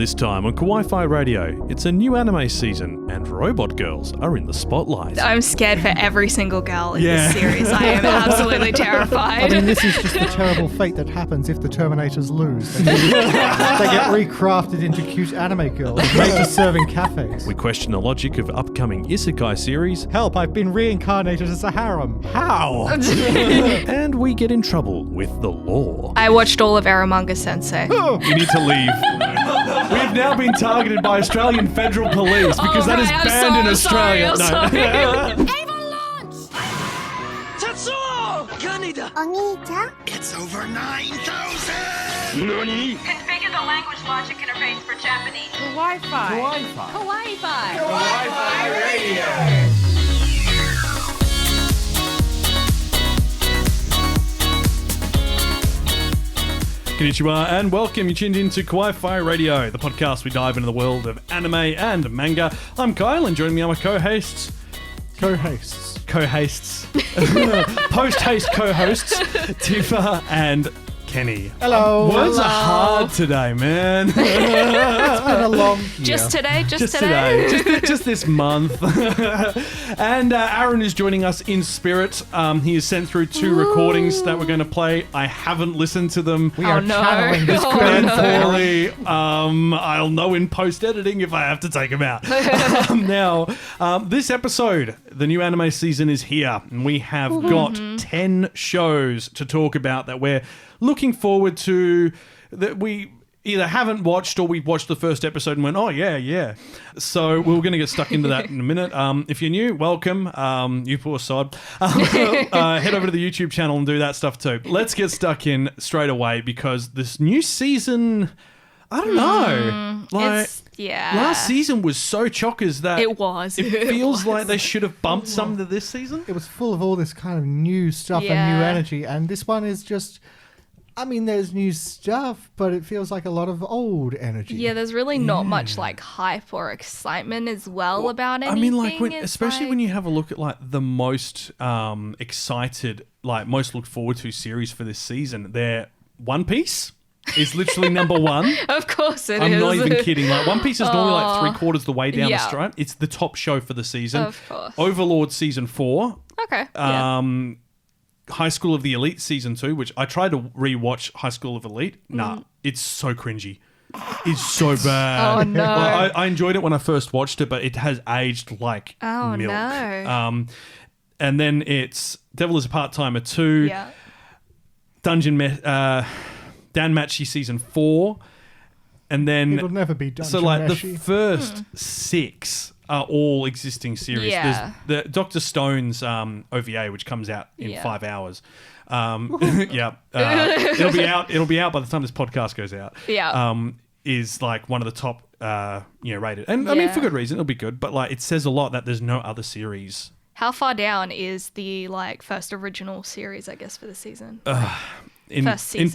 This time on Kawaii-Fi Radio, it's a new anime season and robot girls are in the spotlight. I'm scared for every single girl in this series. I am absolutely terrified. I mean, this is just the terrible fate that happens if the Terminators lose. They get recrafted into cute anime girls, made to serve in cafes. We question the logic of upcoming Isekai series. Help, I've been reincarnated as a harem. How? And we get in trouble with the law. I watched all of Eromanga Sensei. You need to leave. We've now been targeted by Australian Federal Police because that is banned in Australia. Ava launch! Tatsuo! Kanida! Onii-chan? It's over 9,000! Nani? Configure the language logic interface for Japanese. Kawaii-Fi. Kawaii-Fi. Kawaii-Fi. Kawaii-Fi Radio! Konnichiwa and welcome. You tuned into Kawaii-Fi Radio, the podcast we dive into the world of anime and manga. I'm Kyle and joining me are my co-hosts. Co-hosts. Post-haste co-hosts, Tifa and Kenny. Hello. Words are hard today, man. It's been a long year. Just today? Just this month. And Aaron is joining us in spirit. He has sent through two recordings that we're going to play. I haven't listened to them. We are channeling this Thankfully, I'll know in post-editing if I have to take them out. Now, this episode, the new anime season is here, and we have got 10 shows to talk about that we're looking forward to, that we either haven't watched or we've watched the first episode and went, oh, yeah. So we're going to get stuck into that in a minute. If you're new, welcome. You poor sod. Head over to the YouTube channel and do that stuff too. Let's get stuck in straight away because this new season, I don't know. Last season was so chockers that It was. It feels like they should have bumped some to this season. It was full of all this kind of new stuff and new energy, and this one is just... I mean, there's new stuff, but it feels like a lot of old energy. Yeah, there's really not much like hype or excitement as well about anything. I mean, like, especially when you have a look at like the most excited, like most looked forward to series for this season, their One Piece is literally number one. Of course it is. I'm not even kidding. Like, One Piece is normally like 3/4 the way down the stride. It's the top show for the season. Of course. Overlord season 4. Okay. High School of the Elite season 2, which I tried to rewatch High School of Elite. Nah, it's so cringy. It's so bad. Oh, no. Like, I enjoyed it when I first watched it, but it has aged like milk. No. And then it's Devil is a Part-Timer 2. Yeah. Danmachi season 4. And then... It'll never be done. So like the first 6 are all existing series. Yeah. There's the Dr. Stone's OVA, which comes out in 5 hours. It'll be out by the time this podcast goes out. Yeah. Is like one of the top rated. And I mean, for good reason, it'll be good, but like it says a lot that there's no other series. How far down is the like first original series, I guess, for the season? First season, in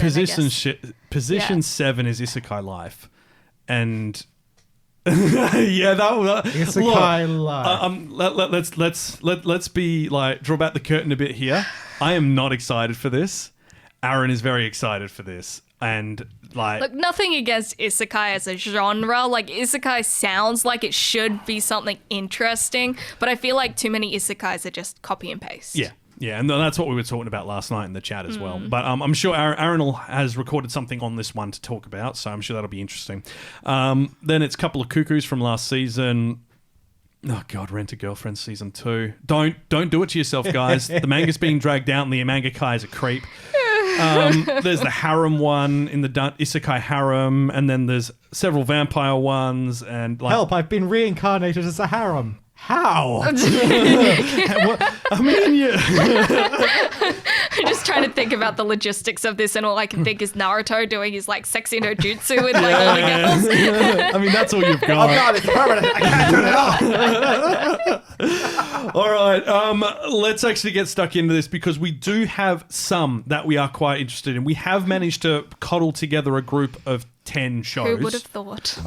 position 7 is Isekai Life. And Isekai Life. Let's be like, draw back the curtain a bit here. I am not excited for this. Aaron is very excited for this, and like, look, nothing against isekai as a genre. Like, isekai sounds like it should be something interesting, but I feel like too many isekais are just copy and paste. Yeah, and that's what we were talking about last night in the chat as well. But I'm sure Aaron has recorded something on this one to talk about, so I'm sure that'll be interesting. Then it's a couple of cuckoos from last season. Oh, God, Rent a Girlfriend season 2. Don't do it to yourself, guys. The manga's being dragged out and the mangaka is a creep. There's the harem one in the Isekai harem, and then there's several vampire ones. And like, Help, I've been reincarnated as a harem. How? I mean, I'm just trying to think about the logistics of this, and all I can think is Naruto doing his like sexy no jutsu with like all the girls. I mean, that's all you've got. Oh God, it's permanent. I can't turn it off. All right, let's actually get stuck into this because we do have some that we are quite interested in. We have managed to coddle together a group of 10 shows. Who would have thought?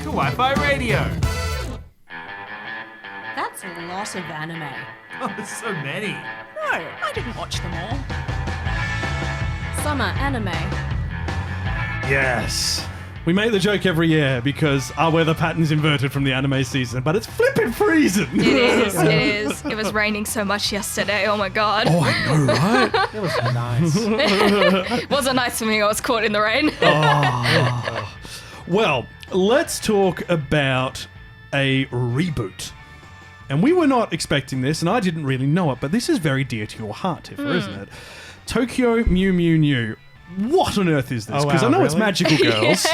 Kawaii-Fi Radio! That's a lot of anime. Oh, there's so many. I didn't watch them all. Summer anime. Yes. We make the joke every year because our weather pattern's inverted from the anime season, but it's flipping freezing. It is. It is. It was raining so much yesterday. Oh my god. Oh, I know, right? It was nice. It wasn't nice for me. I was caught in the rain. Well, let's talk about a reboot. And we were not expecting this, and I didn't really know it, but this is very dear to your heart, Tifa, isn't it? Tokyo Mew Mew New. What on earth is this? Oh, Because wow, I know it's really? magical girls.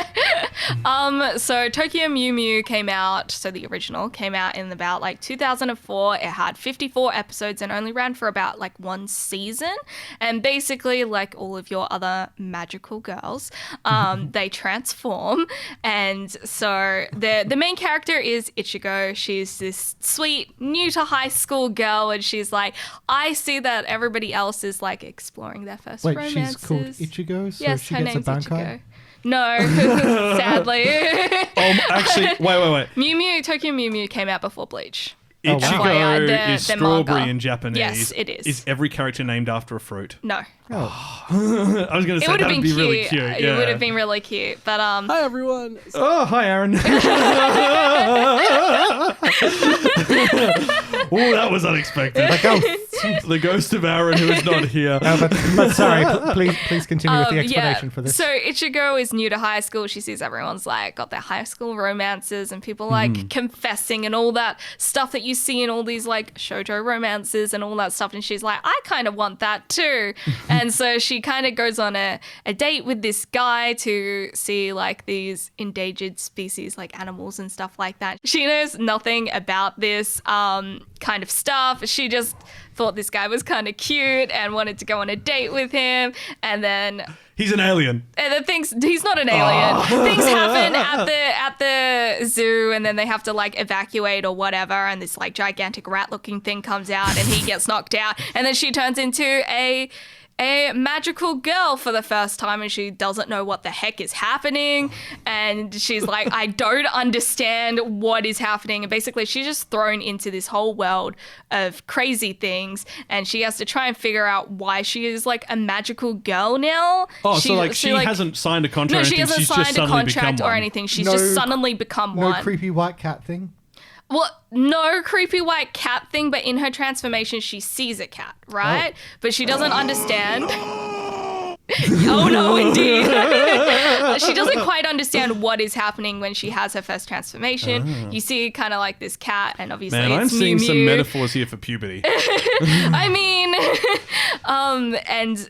So Tokyo Mew Mew came out, so the original came out in about like 2004. It had 54 episodes and only ran for about like one season. And basically, like all of your other magical girls, they transform. And so the main character is Ichigo. She's this sweet, new to high school girl, and she's like, I see that everybody else is like exploring their first Wait, romances. she's called Ichigo, so Yes, she her gets name's a bankai? Ichigo. No, sadly. Actually, wait. Mew Mew, Tokyo Mew Mew came out before Bleach. wow. Ichigo FYI, is the strawberry manga. in Japanese. Yes, it is. Is every character named after a fruit? No. Oh, I was going to It say would have that'd been be cute. really cute. It Yeah. would have been really cute. But Hi everyone. Oh, hi, Aaron. Oh, that was unexpected. The ghost of Aaron, who is not here. but sorry, please continue with the explanation for this. So Ichigo is new to high school. She sees everyone's like got their high school romances and people like confessing and all that stuff that you see in all these like shoujo romances and all that stuff. And she's like, I kind of want that too. And so she kind of goes on a date with this guy to see like these endangered species like animals and stuff like that. She knows nothing about this kind of stuff. She just thought this guy was kind of cute and wanted to go on a date with him. And then He's an alien. he's not an alien. Things happen at the zoo, and then they have to like evacuate or whatever, and this like gigantic rat looking thing comes out and he gets knocked out, and then she turns into a magical girl for the first time, and she doesn't know what the heck is happening, and she's like, I don't understand what is happening. And basically she's just thrown into this whole world of crazy things, and she has to try and figure out why she is like a magical girl now. Oh, so she hasn't signed a contract No, or she anything. hasn't She's just signed a suddenly contract become or one. anything. She's No- just suddenly become No one. creepy white cat thing? Well, no creepy white cat thing, but in her transformation, she sees a cat, right? But she doesn't understand. Oh no, indeed. She doesn't quite understand what is happening when she has her first transformation. You see kind of like this cat, and obviously Man, I'm it's Mew seeing some Mew. metaphors here for puberty. I mean, and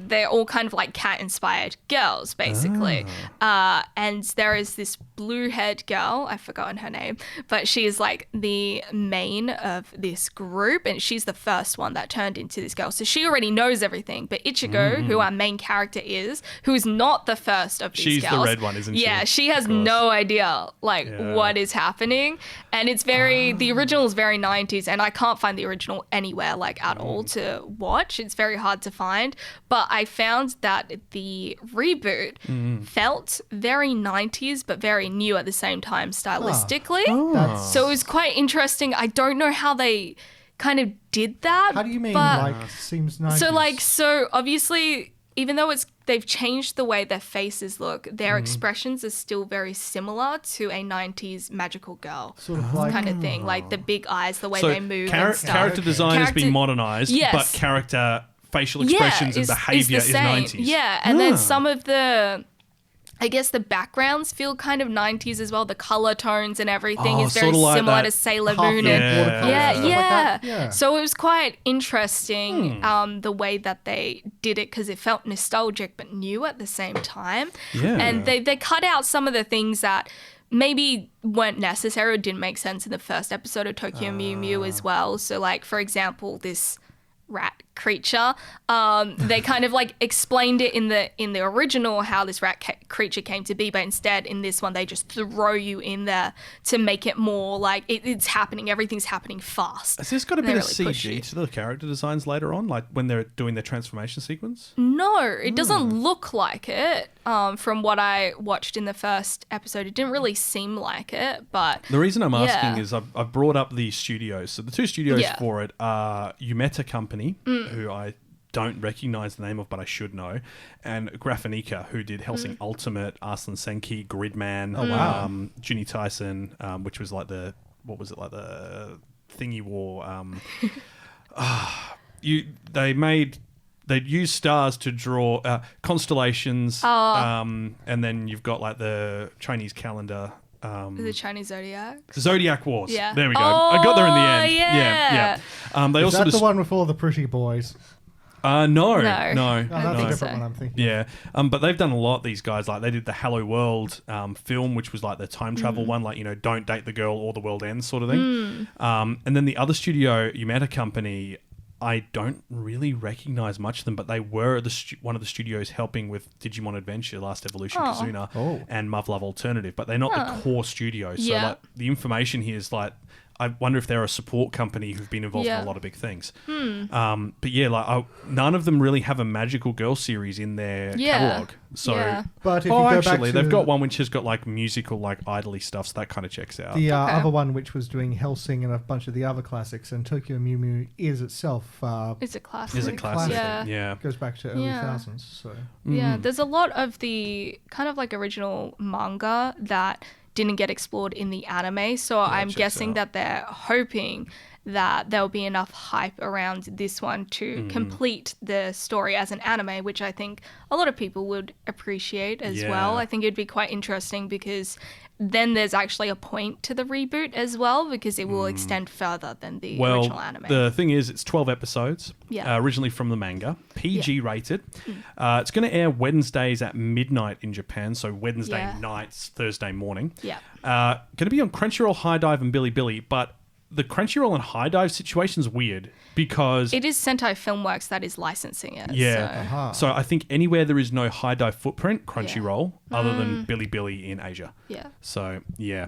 they're all kind of like cat-inspired girls, basically. And there is this blue-haired girl, I've forgotten her name, but she is like the main of this group, and she's the first one that turned into this girl. So she already knows everything, but Ichigo, who our main character is, who is not the first of these She's the girls. red one, isn't she? Yeah, she has Of course. no idea like Yeah. what is happening, and it's very the original is very 90s, and I can't find the original anywhere like at all to watch. It's very hard to find, but I found that the reboot felt very 90s but very new at the same time stylistically. That's, So it was quite interesting. I don't know how they kind of did that. how do you mean, but- like, seems nice? so obviously, even though they've changed the way their faces look, their expressions are still very similar to a 90s magical girl Sort of like... kind of thing. Like the big eyes, the way So they move and stuff. character design has been Character- modernized, Yes. but character facial expressions and is behavior the is same. 90s. Yeah, and then some of I guess the backgrounds feel kind of 90s as well. The color tones and everything Oh, is very sorta like similar that to Sailor half Moon. the And watercolors yeah, and stuff like that. Yeah. So it was quite interesting the way that they did it, because it felt nostalgic but new at the same time. Yeah. And they cut out some of the things that maybe weren't necessary or didn't make sense in the first episode of Tokyo Mew Mew as well. So like, for example, this rat creature, they kind of like explained it in the original how this rat creature came to be, but instead in this one they just throw you in there to make it more like it's happening, everything's happening fast. Has this got a They bit of really push CG you. to the character designs later on, like when they're doing their transformation sequence? No, it doesn't look like it. From what I watched in the first episode, it didn't really seem like it, but The reason I'm asking Yeah. is I've brought up the studios. So the two studios Yeah. for it are Yumeta Company Company, who I don't recognize the name of, but I should know, and Graphinica, who did Hellsing Ultimate, Arslan Senki, Gridman, Juni Tyson, which was like the thing you wore. They'd use stars to draw constellations, and then you've got like the Chinese calendar. The Chinese Zodiac. Zodiac Wars. Yeah. There we go. I got there in the end. Yeah. They Is also that the one with all the pretty boys? No. Oh, that's a different so. one I'm thinking. Yeah, but they've done a lot. These guys, like they did the Hello World film, which was like the time travel one, like don't date the girl or the world ends sort of thing. And then the other studio, Yumeta Company, I don't really recognize much of them, but they were one of the studios helping with Digimon Adventure, Last Evolution, Kazuna, and Muv Love Alternative, but they're not the core studio. So like the information here is like, I wonder if they're a support company who've been involved in a lot of big things. But yeah, like none of them really have a Magical Girl series in their catalog. So, but if you go back to they've got one which has got like musical, like idly stuff, so that kind of checks out. the other one, which was doing Hellsing and a bunch of the other classics, and Tokyo Mew Mew is itself. It's a classic. Is a classic. Yeah. Goes back to early thousands. So Yeah, there's a lot of the kind of like original manga that didn't get explored in the anime, so I'm guessing that they're hoping that there'll be enough hype around this one to complete the story as an anime, which I think a lot of people would appreciate as well. I think it'd be quite interesting because then there's actually a point to the reboot as well, because it will extend further than the original anime. The thing is, it's 12 episodes, Yeah. Originally from the manga, PG rated. It's going to air Wednesdays at midnight in Japan, so Wednesday nights, Thursday morning. Yeah. Going to be on Crunchyroll, High Dive, and Bilibili, but the Crunchyroll and High Dive situation's weird because It is Sentai Filmworks that is licensing it. yeah. So I think anywhere there is no High Dive footprint, Crunchyroll, other than Bilibili in Asia. Yeah. So, yeah.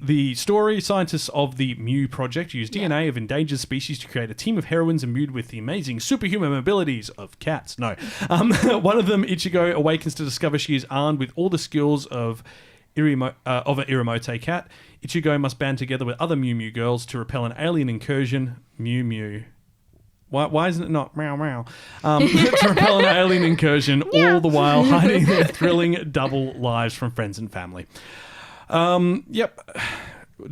The story scientists of the Mew project use DNA of endangered species to create a team of heroines imbued with the amazing superhuman abilities of cats. No. One of them, Ichigo, awakens to discover she is armed with all the skills of an Iramote cat. Ichigo must band together with other Mew Mew girls to repel an alien incursion. Mew Mew. Why isn't it not meow meow? To repel an alien incursion, all the while hiding their thrilling double lives from friends and family. Yep.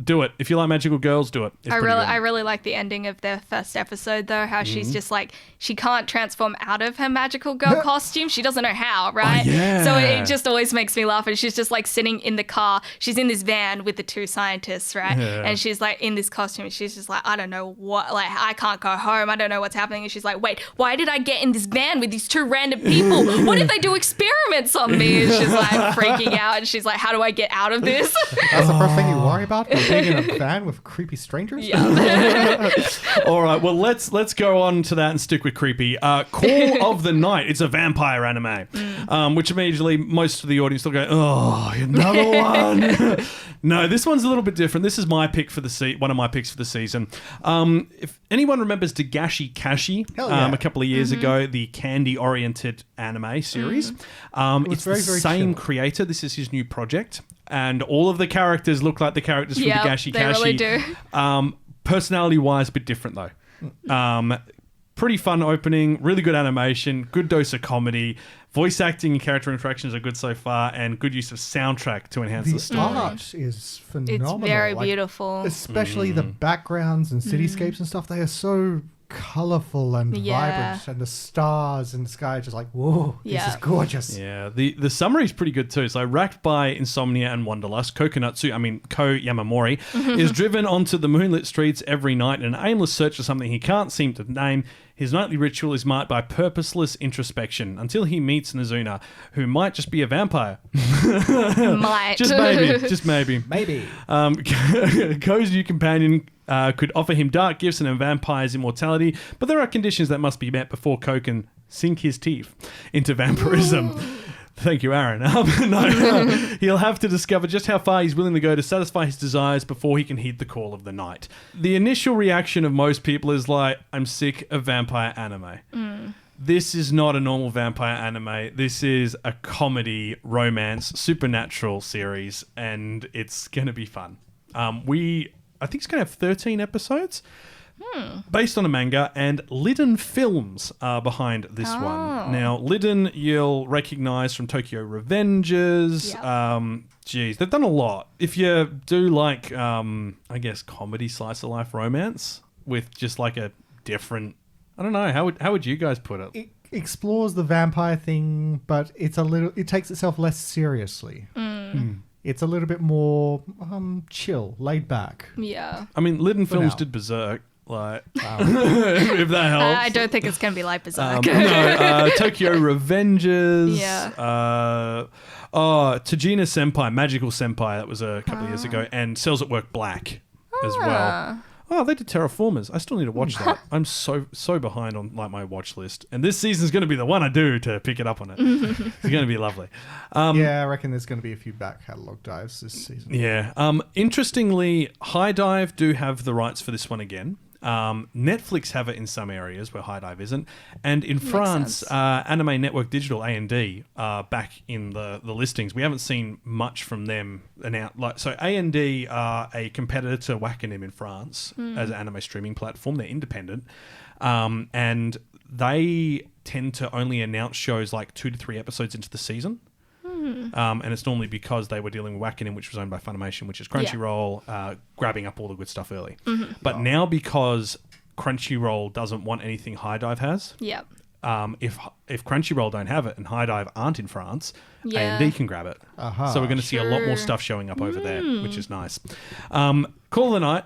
Do it. If you like magical girls, do it. It's pretty good. I really like the ending of the first episode though, how she's just like, she can't transform out of her magical girl costume. She doesn't know how, right? yeah. So it just always makes me laugh. And she's just like sitting in the car. She's in this van with the two scientists, right? Yeah. And she's like in this costume. And she's just like, I don't know what, like, I can't go home. I don't know what's happening. And she's like, wait, why did I get in this van with these two random people? What if they do experiments on me? And she's like freaking out. And she's like, how do I get out of this? that's the first thing you worry about? Being in a van with creepy strangers? Yeah. All right, well, let's go on to that and stick with creepy. Call of the Night. It's a vampire anime, which immediately most of the audience will go, oh, another one. No, this one's a little bit different. This is my pick for one of my picks for the season. If anyone remembers Dagashi Kashi, a couple of years ago, the candy-oriented anime series, it's very, the very same chill. creator. This is his new project. And all of the characters look like the characters from Yep, Dagashi they Kashi. really do. Personality-wise, a bit different though. Pretty fun opening, really good animation, good dose of comedy. Voice acting and character interactions are good so far, and good use of soundtrack to enhance the The story. art is phenomenal. It's very Like, beautiful. especially the backgrounds and cityscapes and stuff. They are so colorful and Yeah. vibrant, and the stars in the sky are just like, whoa, this Yeah. is gorgeous. Yeah, the summary is pretty good too. So, racked by insomnia and wanderlust, Ko Yamamori, is driven onto the moonlit streets every night in an aimless search for something he can't seem to name. His nightly ritual is marked by purposeless introspection until he meets Nazuna, who might just be a vampire. Might. Just maybe. Maybe. Ko's new companion could offer him dark gifts and a vampire's immortality, but there are conditions that must be met before Ko can sink his teeth into vampirism. Thank you, Aaron. He'll have to discover just how far he's willing to go to satisfy his desires before he can heed the call of the night. The initial reaction of most people is like, I'm sick of vampire anime. This is not a normal vampire anime. This is a comedy, romance, supernatural series, and it's going to be fun. I think it's going to have 13 episodes. Based on a manga, and Liden Films are behind this one. Now, Liden you'll recognise from Tokyo Revengers. Yep. Geez, they've done a lot. If you do like, I guess, comedy slice of life romance with just like a different, I don't know, how would you guys put it? It explores the vampire thing, but it takes itself less seriously. It's a little bit more chill, laid back. Yeah. I mean, Liden Films now. did Berserk. Like, if that helps. I don't think it's going to be like Berserk. Tokyo Revengers. Yeah. Tajina Senpai, Magical Senpai, that was a couple of years ago, and Cells at Work Black as well. Oh, they did Terraformers. I still need to watch that. I'm so behind on like my watch list, and this season's going to be the one I do to pick it up on it. It's going to be lovely. Yeah, I reckon there's going to be a few back catalogue dives this season. Yeah. Interestingly, High Dive do have the rights for this one again. Netflix have it in some areas where High Dive isn't, and in France, Anime Network Digital (A&D) are back in the listings. We haven't seen much from them announced. So A&D are a competitor to Wakanim in France as an anime streaming platform. They're independent, and they tend to only announce shows like 2 to 3 episodes into the season. And it's normally because they were dealing with Wakanim, which was owned by Funimation, which is Crunchyroll, grabbing up all the good stuff early. But now because Crunchyroll doesn't want anything High Dive has, Yep. if Crunchyroll don't have it and High Dive aren't in France, A&D can grab it. So we're going to see a lot more stuff showing up over there, which is nice. Call of the night,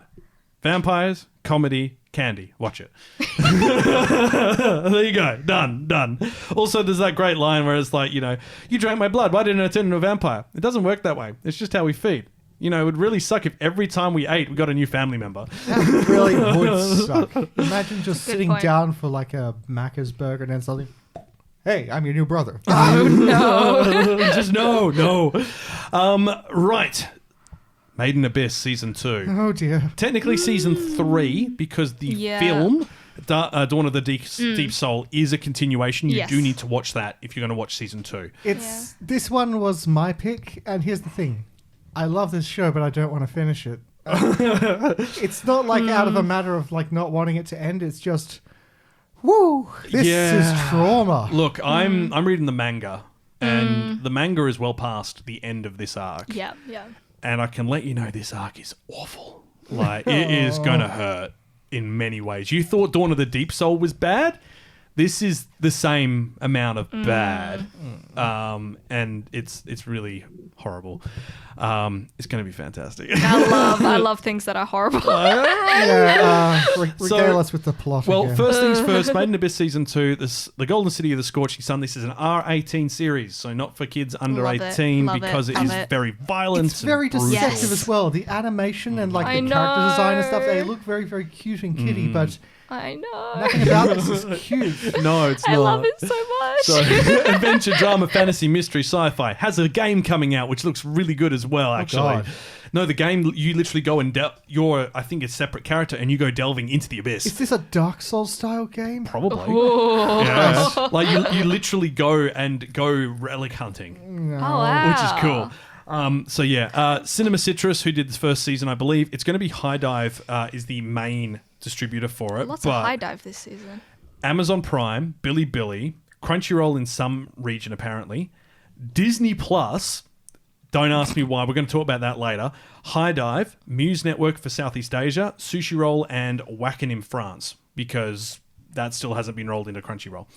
vampires, comedy, candy. Watch it. There you go. Done. Also, there's that great line where it's like, you drank my blood. Why didn't I turn into a vampire? It doesn't work that way. It's just how we feed. It would really suck if every time we ate, we got a new family member. That really would suck. Imagine just sitting point. down for like a Macca's burger and then suddenly, hey, I'm your new brother. Oh, no. Just no. Right. Made in Abyss Season 2. Oh, dear. Technically Season 3 because the film, Dawn of the Deep Soul, is a continuation. You do need to watch that if you're going to watch Season 2. This one was my pick, and here's the thing. I love this show, but I don't want to finish it. It's not like out of a matter of like not wanting it to end. It's just, woo, this is trauma. Look, I'm reading the manga, and the manga is well past the end of this arc. Yeah. And I can let you know this arc is awful. Like, it is going to hurt in many ways. You thought Dawn of the Deep Soul was bad? This is the same amount of bad. And it's really horrible. It's going to be fantastic. I love things that are horrible. Regale us with the plot again. First things first, Made in Abyss Season 2, The Golden City of the Scorching Sun. This is an R18 series, so not for kids under Love 18 it. because it is very violent. It's very and brutal. deceptive as well. The animation and like the character design and stuff, they look very, very cute and kitty, but I know. nothing about this is cute. No, it's not. I love it so much. So, adventure, drama, fantasy, mystery, sci-fi has a game coming out which looks really good as well. Actually, God. No, the game you literally go and you're I think a separate character and you go delving into the abyss. Is this a Dark Souls style game? Probably. Yeah. Like you literally go relic hunting, Oh, wow. which is cool. Cinema Citrus, who did this first season, I believe it's going to be High Dive, is the main distributor for it. Lots of High Dive this season. Amazon Prime, Billy, Crunchyroll in some region apparently, Disney Plus. Don't ask me why. We're going to talk about that later. High Dive, Muse Network for Southeast Asia, Sushi Roll, and Wakanim France, because that still hasn't been rolled into Crunchyroll.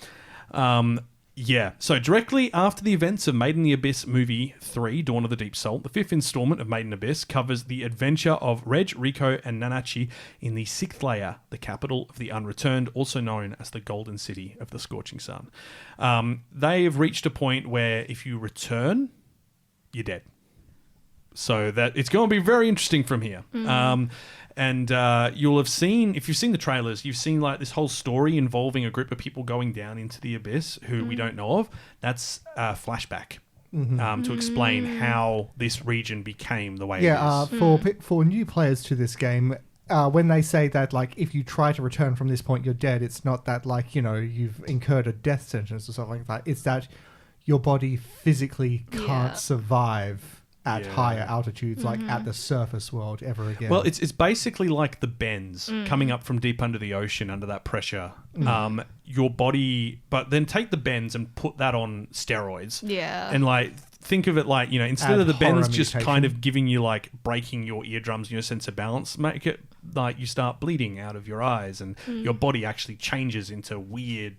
So directly after the events of Made in the Abyss Movie 3, Dawn of the Deep Soul, the 5th installment of Made in Abyss covers the adventure of Reg, Riko, and Nanachi in the 6th layer, the capital of the Unreturned, also known as the Golden City of the Scorching Sun. They have reached a point where if you return, you're dead. So that it's going to be very interesting from here. And you'll have seen, if you've seen the trailers, you've seen like this whole story involving a group of people going down into the abyss who we don't know of. That's a flashback to explain how this region became the way it is. For new players to this game, when they say that like if you try to return from this point you're dead, it's not that like you've incurred a death sentence or something like that. It's that your body physically can't survive at higher altitudes, like at the surface world ever again. Well, it's basically like the bends coming up from deep under the ocean under that pressure. Your body, but then take the bends and put that on steroids. Yeah. And like think of it like, you know, instead Add of the bends horror just mutation. kind of giving you like breaking your eardrums and your sense of balance, make it like you start bleeding out of your eyes and your body actually changes into weird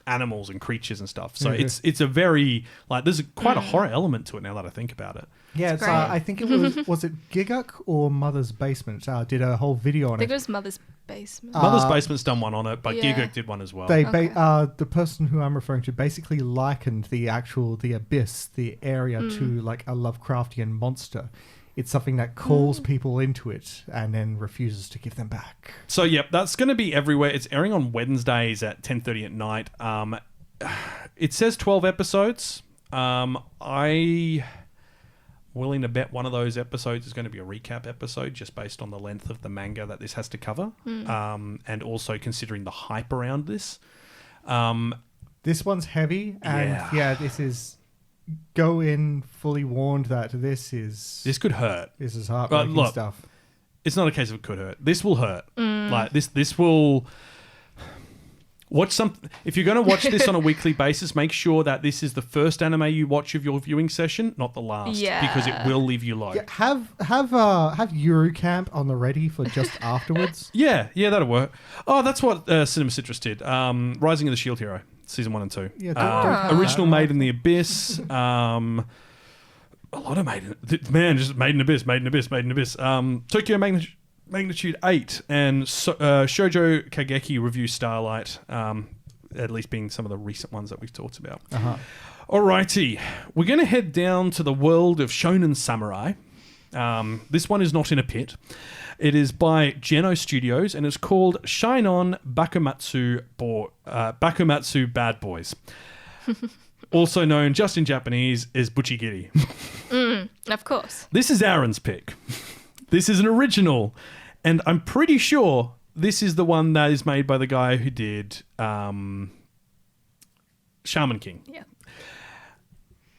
animals and creatures and stuff. So it's a very like there's quite a horror element to it now that I think about it. yeah, it's, great. I think it was it Giguk or Mother's Basement did a whole video I on think it. it was Mother's Basement. Mother's Basement's done one on it, but Yeah. Giguk did one as well. They the person who I'm referring to basically likened the abyss, the area, to like a Lovecraftian monster. It's something that calls people into it and then refuses to give them back. So, yep, that's going to be everywhere. It's airing on Wednesdays at 10:30 at night. It says 12 episodes. I willing to bet one of those episodes is going to be a recap episode just based on the length of the manga that this has to cover. And also considering the hype around this. This one's heavy, and this is go in fully warned that this This could hurt. is heartbreaking look, stuff. It's not a case of it could hurt. This will hurt. Like this will watch something. If you're going to watch this on a weekly basis, make sure that this is the first anime you watch of your viewing session, not the last, because it will leave you low. Yeah, have Eurocamp on the ready for just afterwards. Yeah, that'll work. Oh, that's what Cinema Citrus did. Rising of the Shield Hero, season 1 and 2. Yeah, don't have original that. Made in the Abyss. A lot of just Made in Abyss. Tokyo Magnitude 8 and Shoujo Kageki Review Starlight, at least being some of the recent ones that we've talked about. Alrighty, we're going to head down to the world of Shonen Samurai. This one is not in a pit. It is by Geno Studios and it's called Shine On Bakumatsu Bad Boys. Also known, just in Japanese, as Buchigiri. Of course. This is Aaron's pick. This is an original, and I'm pretty sure this is the one that is made by the guy who did Shaman King. Yeah.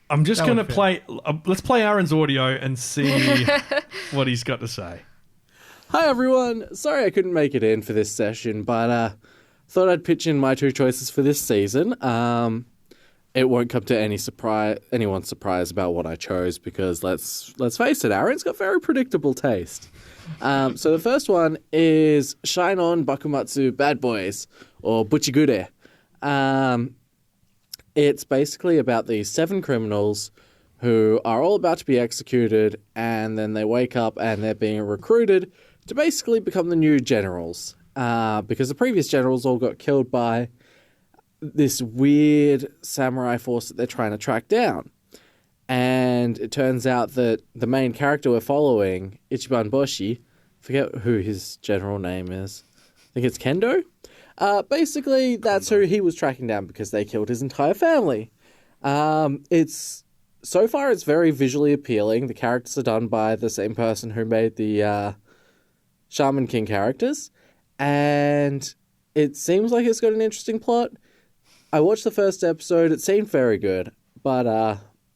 I'm just going to would fit. play... let's play Aaron's audio and see what he's got to say. Hi everyone, sorry I couldn't make it in for this session, but thought I'd pitch in my two choices for this season. It won't come to anyone's surprise about what I chose because let's face it, Aaron's got very predictable taste. So the first one is Shine On Bakumatsu Bad Boys, or Buchigure. It's basically about these 7 criminals who are all about to be executed, and then they wake up and they're being recruited to basically become the new generals. Because the previous generals all got killed by this weird samurai force that they're trying to track down. And it turns out that the main character we're following, Ichiban Boshi, forget who his general name is. I think it's Kendo. Basically, that's who he was tracking down because they killed his entire family. So far, it's very visually appealing. The characters are done by the same person who made the Shaman King characters. And it seems like it's got an interesting plot. I watched the first episode. It seemed very good. But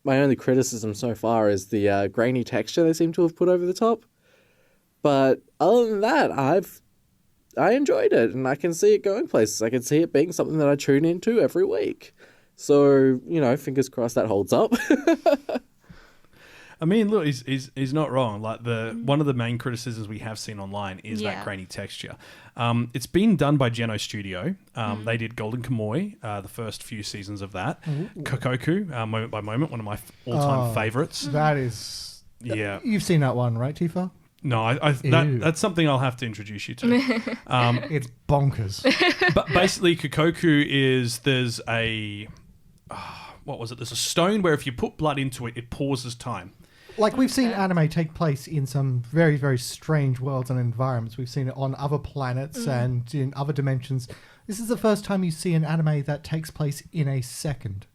my only criticism so far is the grainy texture they seem to have put over the top. But other than that, I enjoyed it, and I can see it going places. I can see it being something that I tune into every week. So, fingers crossed that holds up. I mean, look, he's not wrong. Like one of the main criticisms we have seen online is that grainy texture. It's been done by Geno Studio. They did Golden Kamuy, the first few seasons of that. Kokoku, Moment by Moment, one of my all-time favorites. That is... Yeah. You've seen that one, right, Tifa? No, that's something I'll have to introduce you to. It's bonkers. But basically, Kokoku is there's a... what was it? There's a stone where if you put blood into it, it pauses time. Like, we've seen anime take place in some very, very strange worlds and environments. We've seen it on other planets and in other dimensions. This is the first time you see an anime that takes place in a second.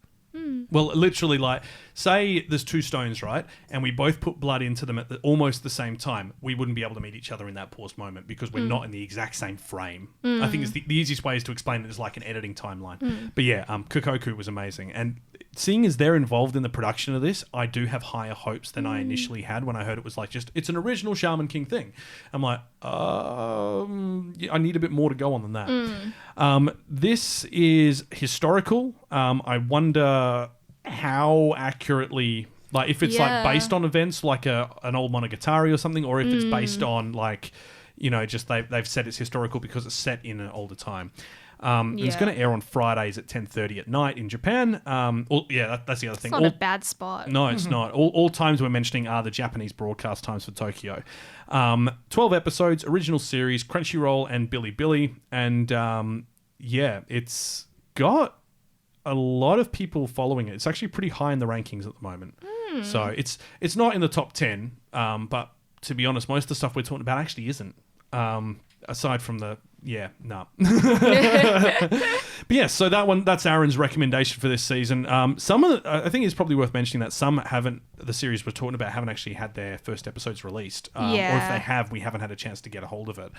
Well, literally, like, say there's 2 stones, right? And we both put blood into them at almost the same time. We wouldn't be able to meet each other in that paused moment because we're not in the exact same frame. I think it's the easiest way is to explain it as like an editing timeline. But yeah, Kokoku was amazing. And seeing as they're involved in the production of this, I do have higher hopes than I initially had when I heard it was like it's an original Shaman King thing. I'm like, I need a bit more to go on than that. This is historical. I wonder how accurately, like if it's like based on events like an old Monogatari or something, or if it's based on like, just they've said it's historical because it's set in an older time. It's going to air on Fridays at 10:30 at night in Japan. That's the other thing. It's not a bad spot. No, it's not. All times we're mentioning are the Japanese broadcast times for Tokyo. 12 episodes, original series, Crunchyroll and Bilibili. And it's got a lot of people following it. It's actually pretty high in the rankings at the moment. So it's not in the top 10, but to be honest, most of the stuff we're talking about actually isn't. Aside from the but yeah, so that's Aaron's recommendation for this season. Some of I think it's probably worth mentioning that some the series we're talking about haven't actually had their first episodes released, or if they have, we haven't had a chance to get a hold of it.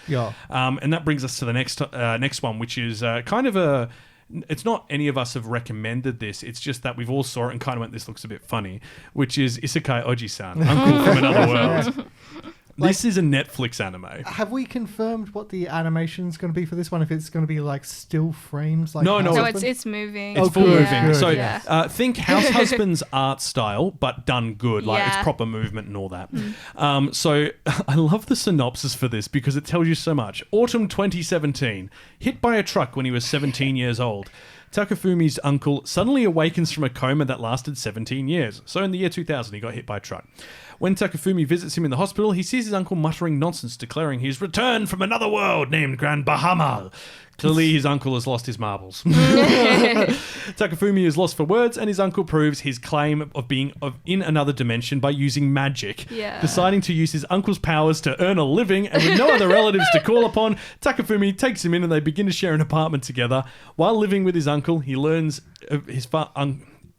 And that brings us to the next one, which is kind of it's not any of us have recommended this. It's just that we've all saw it and kind of went, this looks a bit funny, which is Isekai Ojisan, Uncle from Another World. This is a Netflix anime. Have we confirmed what the animation's going to be for this one? If it's going to be like still frames? Like No, it's moving. It's full moving. Good. So think House Husband's art style, but done good. Like it's proper movement and all that. So I love the synopsis for this because it tells you so much. Autumn 2017. Hit by a truck when he was 17 years old. Takefumi's uncle suddenly awakens from a coma that lasted 17 years. So in the year 2000, he got hit by a truck. When Takafumi visits him in the hospital, he sees his uncle muttering nonsense, declaring he's returned from another world named Grand Bahamal. Clearly, his uncle has lost his marbles. Takafumi is lost for words, and his uncle proves his claim of being in another dimension by using magic. Deciding to use his uncle's powers to earn a living, and with no other relatives to call upon, Takafumi takes him in and they begin to share an apartment together. While living with his uncle, he learns of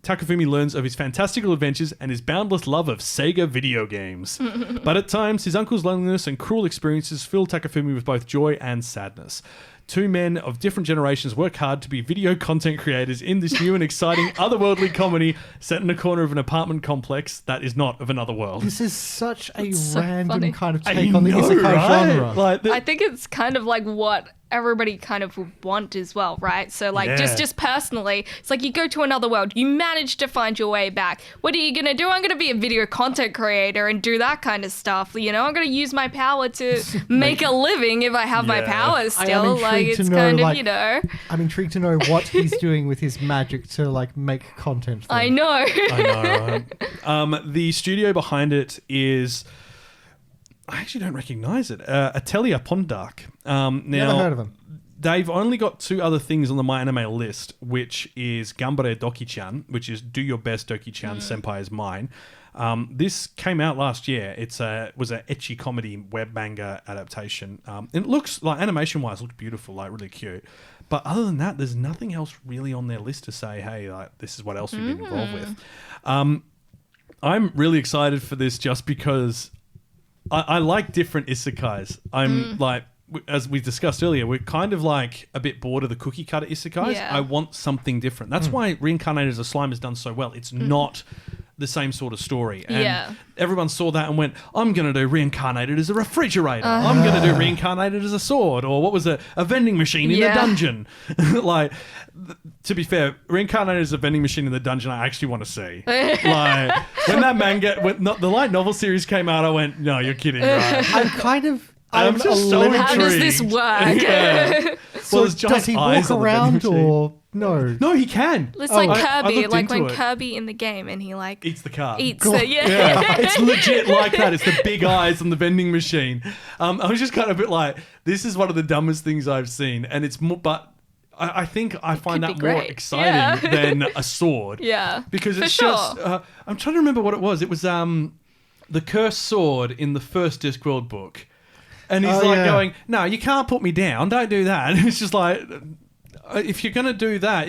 Takafumi learns of his fantastical adventures and his boundless love of Sega video games. But at times, his uncle's loneliness and cruel experiences fill Takafumi with both joy and sadness. Two men of different generations work hard to be video content creators in this new and exciting otherworldly comedy set in a corner of an apartment complex that is not of another world. This is such a so random funny. kind of take on the isekai genre. Like I think it's kind of like what everybody kind of would want as well, right? So like just personally, it's like you go to another world, you manage to find your way back. What are you gonna do? I'm gonna be a video content creator and do that kind of stuff. I'm gonna use my power to make a living if I have my powers still. Like it's kind of, I'm intrigued to know what he's doing with his magic to like make content. I know. I know, right? The studio behind it is, I actually don't recognize it. Atelier Pondark. Never heard of them. They've only got two other things on the My Anime list, which is Gambare Doki-chan, which is Do Your Best Doki-chan, Senpai is Mine. This came out last year. Was an ecchi comedy web manga adaptation. It looks like, animation-wise, looked beautiful, like really cute. But other than that, there's nothing else really on their list to say, hey, like this is what else we've been involved with. I'm really excited for this just because I like different isekais. I'm like, as we discussed earlier, we're kind of like a bit bored of the cookie cutter isekais. Yeah. I want something different. That's why Reincarnated as a Slime has done so well. It's not the same sort of story. And everyone saw that and went, I'm going to do Reincarnated as a refrigerator. I'm going to do Reincarnated as a sword. Or what was it? A vending machine in the dungeon. Like, to be fair, Reincarnated as a vending machine in the dungeon, I actually want to see. Like, when that the light novel series came out, I went, no, you're kidding, right? I'm just so How does this intrigued. work? Yeah. So does he walk around or no? No, he can. It's like I Kirby, looked like into when it. Kirby in the game and he like Eats the card. eats the It's legit like that. It's the big eyes on the vending machine. I was just kind of a bit like, this is one of the dumbest things I've seen, and it's more, but I think I find could that be more great. exciting than a sword. Yeah, because it's for just. sure. I'm trying to remember what it was. It was the cursed sword in the first Discworld book. And he's going, no, you can't put me down. Don't do that. And it's just like, if you're going to do that,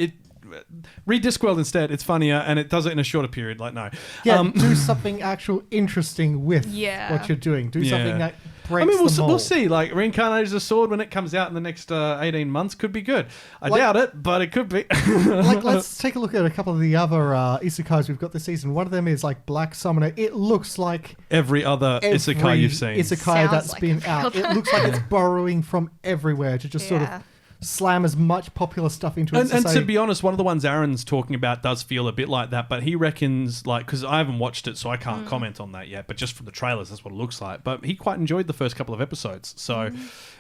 read Discworld instead. It's funnier and it does it in a shorter period. Like, no. Yeah, do something actual interesting with Yeah. what you're doing. Do something that breaks I mean, the mold. we'll see. Like, Reincarnated as a Sword, when it comes out in the next 18 months, could be good. I Like- doubt it, but it could be. Like, let's take a look at a couple of the other isekais we've got this season. One of them is like Black Summoner. It looks like Every other isekai you've seen. Isekai Sounds that's like been every out. other. It looks like it's borrowing from everywhere to just sort of Yeah. slam as much popular stuff into it. And to be honest, one of the ones Aaron's talking about does feel a bit like that, but he reckons, like, because I haven't watched it, so I can't comment on that yet, but just from the trailers, that's what it looks like. But he quite enjoyed the first couple of episodes. So,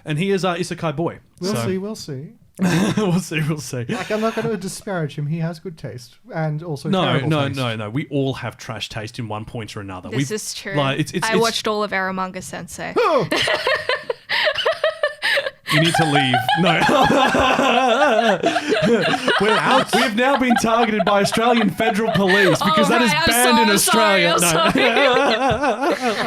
and he is Isekai Boy. we'll so. see, we'll see. We'll see. Like, I'm not going to disparage him. He has good taste and also No. terrible taste. We all have trash taste in one point or another. This is true. Like, I watched all of Aramanga Sensei. You need to leave. No. We've now been targeted by Australian Federal Police because that is right, I'm banned in sorry, Australia.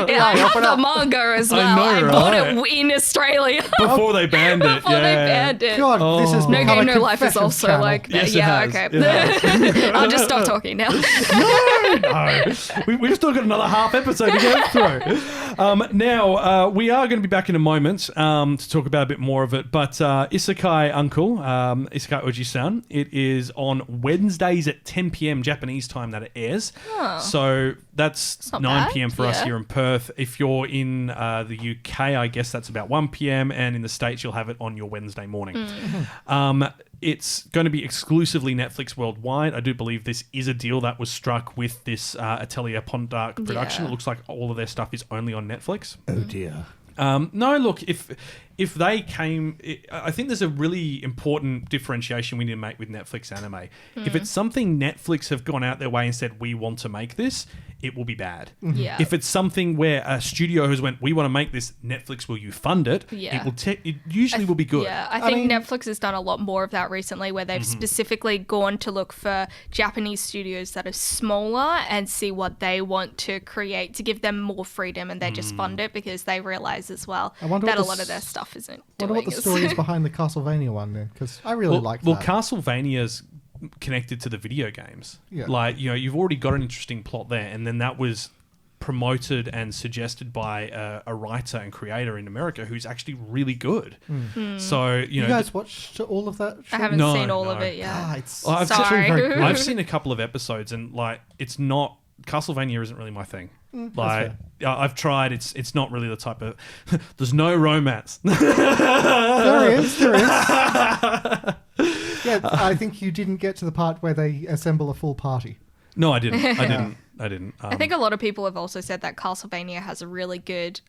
Yeah, I have the manga as well. know, I bought right? it in Australia Before they banned it. before they banned it. God, this is No Game No Life is also like Yes, it yeah, has. okay. It has. I'll just stop talking now. No. We've still got another half episode to go through. Now, we are going to be back in a moment to talk about a bit more of it. But Isekai Uncle, Isekai Ojisan, it is on Wednesdays at 10 p.m. Japanese time that it airs. So that's not 9 bad, p.m. for us yeah. here in Perth. If you're in the UK, I guess that's about 1 p.m. And in the States, you'll have it on your Wednesday morning. It's going to be exclusively Netflix worldwide. I do believe this is a deal that was struck with this Atelier Pondark production. Yeah. It looks like all of their stuff is only on Netflix. Oh dear. No, look, if they came, I think there's a really important differentiation we need to make with Netflix anime. If it's something Netflix have gone out their way and said, we want to make this, it will be bad. Yeah. If it's something where a studio has went, we want to make this, Netflix, will you fund it? Yeah. It usually will be good. Yeah, I think mean- Netflix has done a lot more of that recently where they've specifically gone to look for Japanese studios that are smaller and see what they want to create to give them more freedom and they just fund it because they realize as well I wonder that what a lot the of their stuff isn't I wonder doing what the as- story is behind the Castlevania one then, because I really like that. Well, Castlevania's connected to the video games. Yeah. Like, you've already got an interesting plot there, and then that was promoted and suggested by a writer and creator in America who's actually really good. So, you guys watched all of that? I haven't No, seen all of no. it yet. It's I've actually Sorry. very good. I've seen a couple of episodes, and like, it's not, Castlevania isn't really my thing. Like, I've tried. It's not really the type of. There's no romance. There is. Yeah, I think you didn't get to the part where they assemble a full party. No, I didn't. I didn't. I think a lot of people have also said that Castlevania has a really good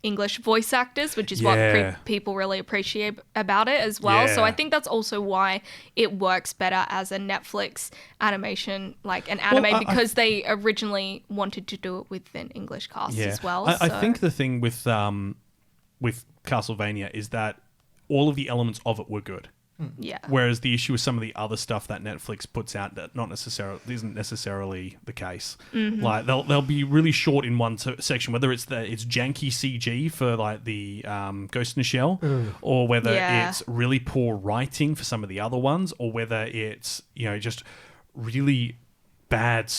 English voice actors, which is what Yeah. people really appreciate about it as well. So Yeah. I think that's also why it works better as a Netflix animation, like an anime, I- because they originally wanted to do it with an English cast as well. I so- think the thing with Castlevania is that all of the elements of it were good. yeah. Whereas the issue with some of the other stuff that Netflix puts out that isn't necessarily the case. Like they'll be really short in one section, whether it's janky CG for like the Ghost in the Shell, or whether Yeah. it's really poor writing for some of the other ones, or whether it's just really bad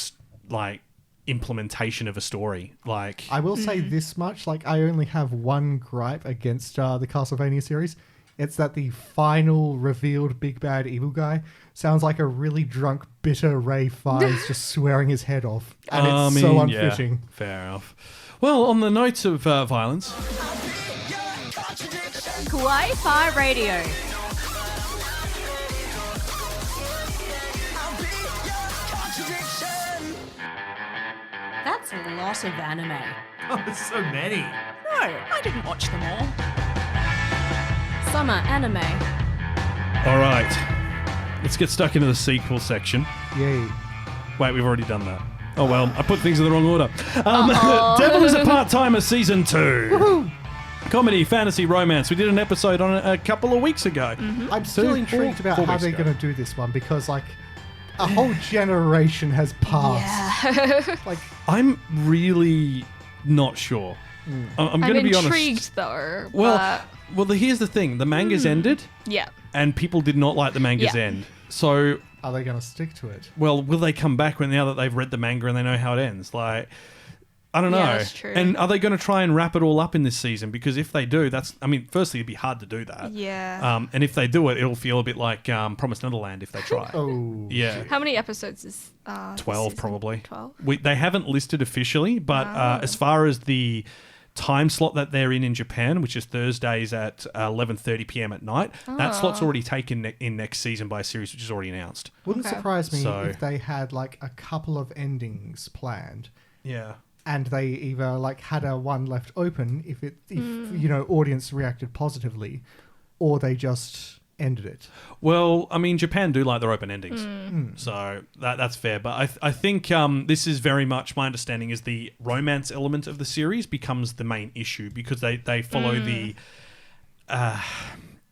like implementation of a story. Like I will say this much, like I only have one gripe against the Castlevania series. It's that the final revealed big bad evil guy sounds like a really drunk, bitter Ray Fiennes just swearing his head off. And it's so unfitting. Yeah, fair enough. Well, on the note of violence, Kawaii-Fi Radio. That's a lot of anime. Oh, there's so many. No, I didn't watch them all. Summer anime. all right, let's get stuck into the sequel section. Yay. Wait, we've already done that. Oh well, I put things in the wrong order. Devil is a Part-Timer Season 2. Comedy, fantasy, romance. We did an episode on it a couple of weeks ago. I'm still intrigued about how they're going to do this one because, like, a whole generation has passed. Like, I'm really not sure. I'm going to be honest. intrigued though. Well, here's the thing. The manga's ended, yeah. and people did not like the manga's Yeah. end. So, are they going to stick to it? well, will they come back now that they've read the manga and they know how it ends? Like, I don't know. Yeah, that's true. And are they going to try and wrap it all up in this season? Because if they do, firstly, it'd be hard to do that. Yeah. And if they do it, it'll feel a bit like Promised Neverland if they try. Oh. Yeah. How many episodes is 12 probably. 12? They haven't listed officially, but as far as the time slot that they're in Japan, which is Thursdays at 11:30 p.m. at night, that slot's already taken in next season by a series which is already announced. Wouldn't surprise me So- if they had like a couple of endings planned. Yeah. And they either like had a one left open if audience reacted positively, or they just ended it. Well, I mean, Japan do like their open endings, so that's fair. But I think this is very much my understanding is the romance element of the series becomes the main issue because they follow the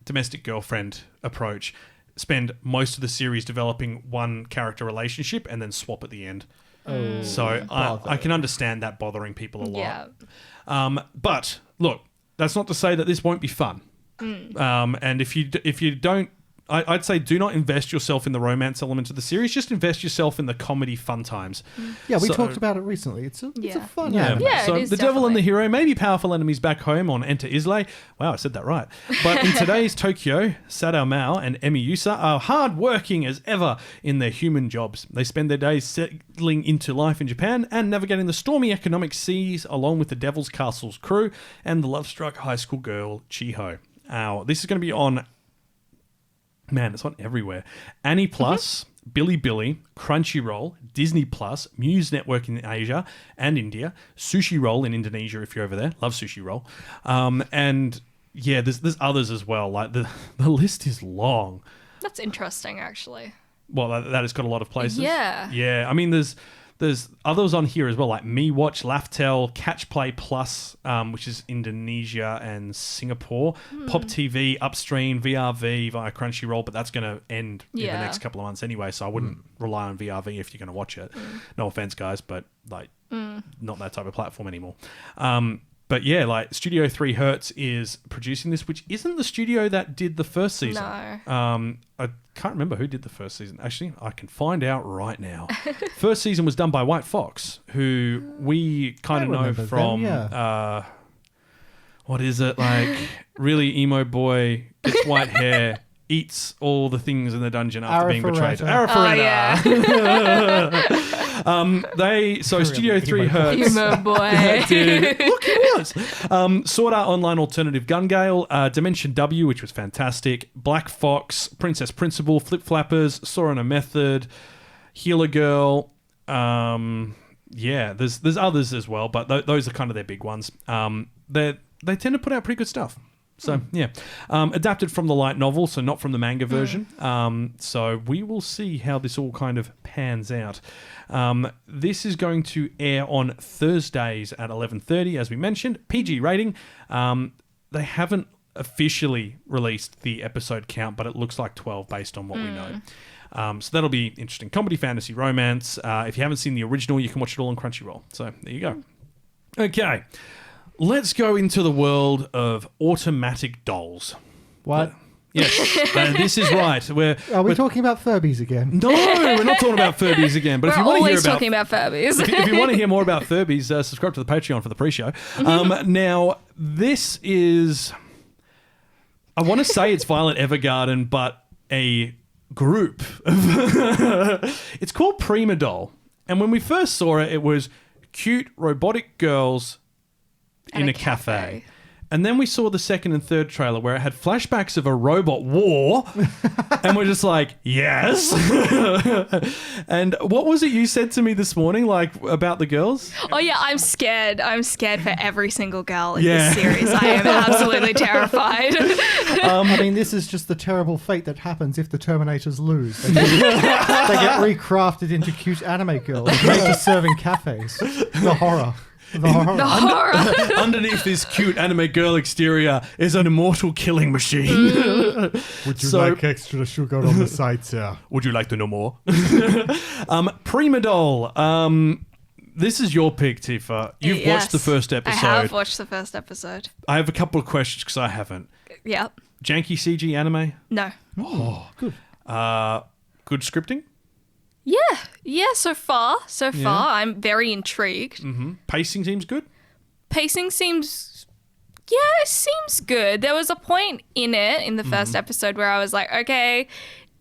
domestic girlfriend approach, spend most of the series developing one character relationship and then swap at the end. So I can understand that bothering people a lot. Yeah. But look, that's not to say that this won't be fun. And if you don't, I'd say do not invest yourself in the romance element of the series. Just invest yourself in the comedy fun times. Yeah, we talked about it recently. It's a fun anime. Yeah, so it is the devil and the definitely. hero may be powerful enemies back home on Enter Islay. Wow, I said that right. But in today's Tokyo, Sadao Mao and Emi Yusa are hard-working as ever in their human jobs. They spend their days settling into life in Japan and navigating the stormy economic seas along with the Devil's Castle's crew and the love-struck high school girl Chiho. This is going to be on... Man, it's on everywhere. Annie Plus, Bilibili, Crunchyroll, Disney Plus, Muse Network in Asia and India, Sushi Roll in Indonesia if you're over there. Love Sushi Roll. And yeah, there's others as well. Like the list is long. That's interesting, actually. Well, that has got a lot of places. Yeah. Yeah. I mean, there's others on here as well, like Me Watch, Laftel, Catch Play Plus, which is Indonesia and Singapore, Pop TV, Upstream, VRV via Crunchyroll, but that's going to end in the next couple of months anyway, so I wouldn't rely on VRV if you're going to watch it. No offense, guys, but like not that type of platform anymore. But yeah, like Studio 3 Hertz is producing this, which isn't the studio that did the first season. No. I can't remember who did the first season. Actually, I can find out right now. First season was done by White Fox, who we kind of know remember from... them, what is it? Like, really emo boy, gets white hair, eats all the things in the dungeon after being betrayed. Arifureta. Studio 3 Hertz... Humor boy. Dude, look, he was. Sword Art Online Alternative Gun Gale, Dimension W, which was fantastic, Black Fox, Princess Principal, Flip Flappers, Sorana Method, Healer Girl. There's others as well, but those are kind of their big ones. They tend to put out pretty good stuff. So, yeah. Adapted from the light novel, so not from the manga version. So we will see how this all kind of pans out. This is going to air on Thursdays at 11:30, as we mentioned. PG rating. They haven't officially released the episode count, but it looks like 12 based on what we know. So that'll be interesting. Comedy, fantasy, romance. If you haven't seen the original, you can watch it all on Crunchyroll. So there you go. Okay. Let's go into the world of automatic dolls. What? Yes, this is right. Are we talking about Furbies again? No, we're not talking about Furbies again. But if We're you want to hear always about talking about Furbies. if you want to hear more about Furbies, subscribe to the Patreon for the pre-show. Now, this is... I want to say it's Violet Evergarden, but a group. It's called Prima Doll. And when we first saw it, it was cute robotic girls in a cafe. And then we saw the second and third trailer where it had flashbacks of a robot war. And we're just like, yes. And what was it you said to me this morning, like, about the girls? Oh, yeah, I'm scared. I'm scared for every single girl in Yeah. this series. I am absolutely terrified. I mean, this is just the terrible fate that happens if the Terminators lose. They get recrafted into cute anime girls made to serve in cafes. The horror. The horror. The horror. Underneath this cute anime girl exterior is an immortal killing machine. Would you So- like extra sugar on the side, sir? Would you like to know more? Prima Doll. This is your pick, Tifa. You've Yes, watched the first episode. I have watched the first episode. I have a couple of questions because I haven't. Yep. Janky CG anime? No. Good. Good scripting? Yeah, so far. I'm very intrigued. Pacing seems good. Pacing seems good. There was a point in the first episode where I was like, okay,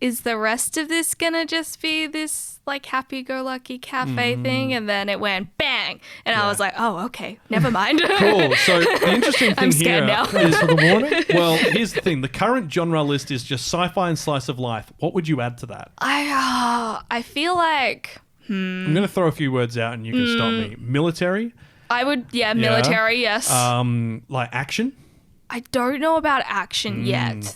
is the rest of this gonna just be this like happy-go-lucky cafe thing? And then it went bang, and I was like, oh, okay, never mind. Cool. So the interesting thing I'm scared here now. is for the warning. Well, here's the thing: the current genre list is just sci-fi and slice of life. What would you add to that? I feel like I'm going to throw a few words out, and you can stop me. Military. I would, military, yes. Like action. I don't know about action yet.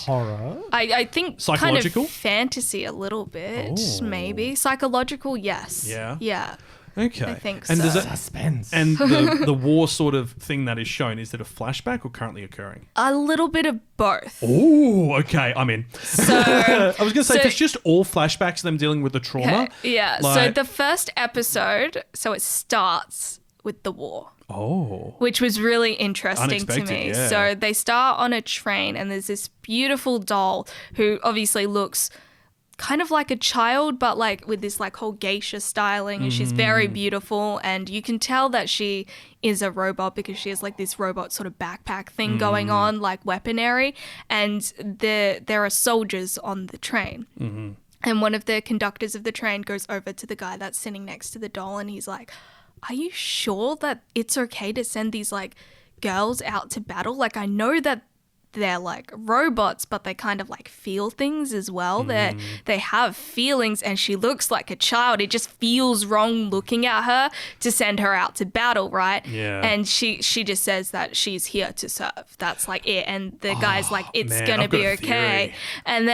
Horror. I think Psychological? kind of fantasy a little bit, Oh. maybe. Psychological, yes. Yeah. Yeah. Okay. I think and so. Does it, Suspense. and the war sort of thing that is shown, is it a flashback or currently occurring? A little bit of both. Oh, okay. I'm in. So I was going to say, if so- it's just all flashbacks of them dealing with the trauma. yeah. So like- the first episode, it starts with the war. Oh. Which was really interesting to Unexpected, me. yeah. So they start on a train, and there's this beautiful doll who obviously looks kind of like a child, but like with this like whole geisha styling, and she's very beautiful, and you can tell that she is a robot because she has like this robot sort of backpack thing going on, like weaponry, and there are soldiers on the train. And one of the conductors of the train goes over to the guy that's sitting next to the doll, and he's like, are you sure that it's okay to send these like girls out to battle? Like, I know that they're like robots, but they kind of like feel things as well. They have feelings, and she looks like a child. It just feels wrong looking at her to send her out to battle, right? Yeah. And she just says that she's here to serve. That's like it. And the guy's like, it's man, gonna I've got be a okay. theory. And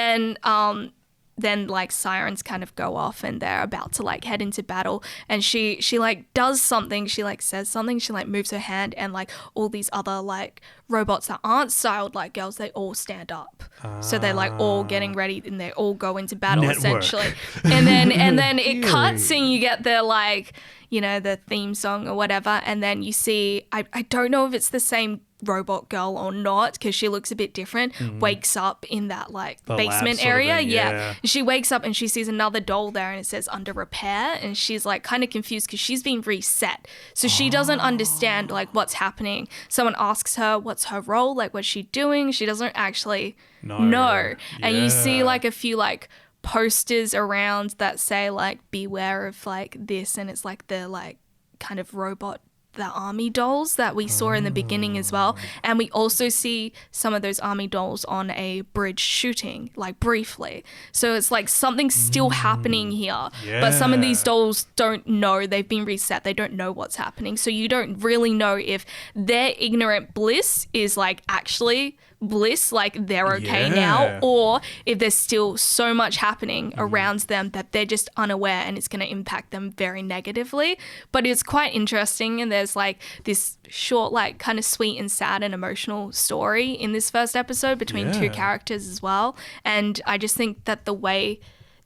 then like sirens kind of go off, and they're about to like head into battle, and she like does something, she like says something, she like moves her hand, and like all these other like robots that aren't styled like girls, they all stand up. So they're like all getting ready, and they all go into battle Network. essentially. And then it cuts, and you get the like, you know, the theme song or whatever, and then you see, I don't know if it's the same robot girl or not, because she looks a bit different, wakes up in that like The lab basement sort of area. thing, Yeah. She wakes up and she sees another doll there, and it says under repair, and she's like kind of confused because she's been reset. So she doesn't understand like what's happening. Someone asks her what's her role, like what's she doing. She doesn't actually know. And you see Yeah. like a few like posters around that say like beware of like this, and it's like the like kind of robot, the army dolls that we saw in the beginning as well. And we also see some of those army dolls on a bridge shooting, like briefly. So it's like something's still happening here. But some of these Yeah. dolls don't know, they've been reset, they don't know what's happening. So you don't really know if their ignorant bliss is like actually bliss, like they're okay now, Yeah. or if there's still so much happening around them that they're just unaware, and it's going to impact them very negatively. But it's quite interesting, and there's like this short, like kind of sweet and sad and emotional story in this first episode between two Yeah. characters as well. And I just think that the way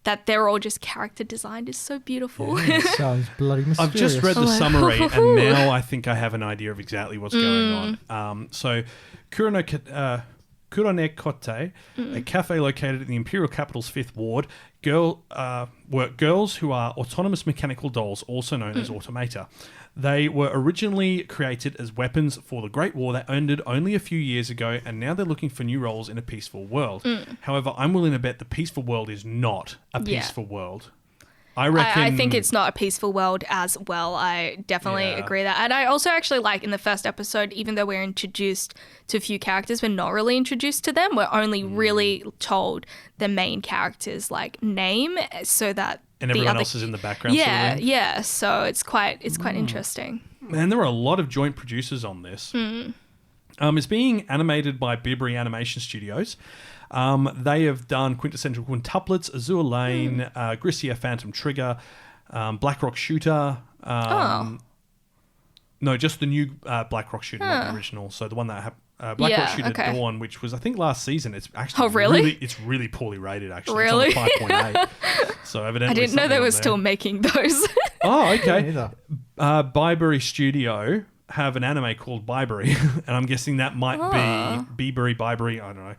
that they're all just character designed is so beautiful. Sounds bloody mysterious. I've just read the summary, and now I think I have an idea of exactly what's going on. So, Kuronekote, a cafe located in the Imperial Capital's 5th Ward, were girls who are autonomous mechanical dolls, also known as automata. They were originally created as weapons for the Great War that ended only a few years ago, and now they're looking for new roles in a peaceful world. However, I'm willing to bet the peaceful world is not a Yeah. peaceful world. I reckon. I think it's not a peaceful world as well. I definitely Yeah. agree that. And I also actually like in the first episode, even though we're introduced to a few characters, we're not really introduced to them. We're only really told the main character's like name, so that and the everyone other else is in the background. sort of yeah, thing. yeah. So it's quite interesting. Man, there are a lot of joint producers on this. It's being animated by Bibury Animation Studios. They have done Quintessential Quintuplets, Azure Lane, Grissier Phantom Trigger, Black Rock Shooter. No, just the new Black Rock Shooter, not the original. So the one that Black Rock Yeah, Shooter okay. Dawn, which was I think last season. It's actually Oh, really? it's really poorly rated. Actually, Really? it's on a 5.8. So evidently, I didn't know something they on were there. still making those. Oh, Me okay. neither. Bybury Studio have an anime called Bybury, and I'm guessing that might be Bybury, I don't know.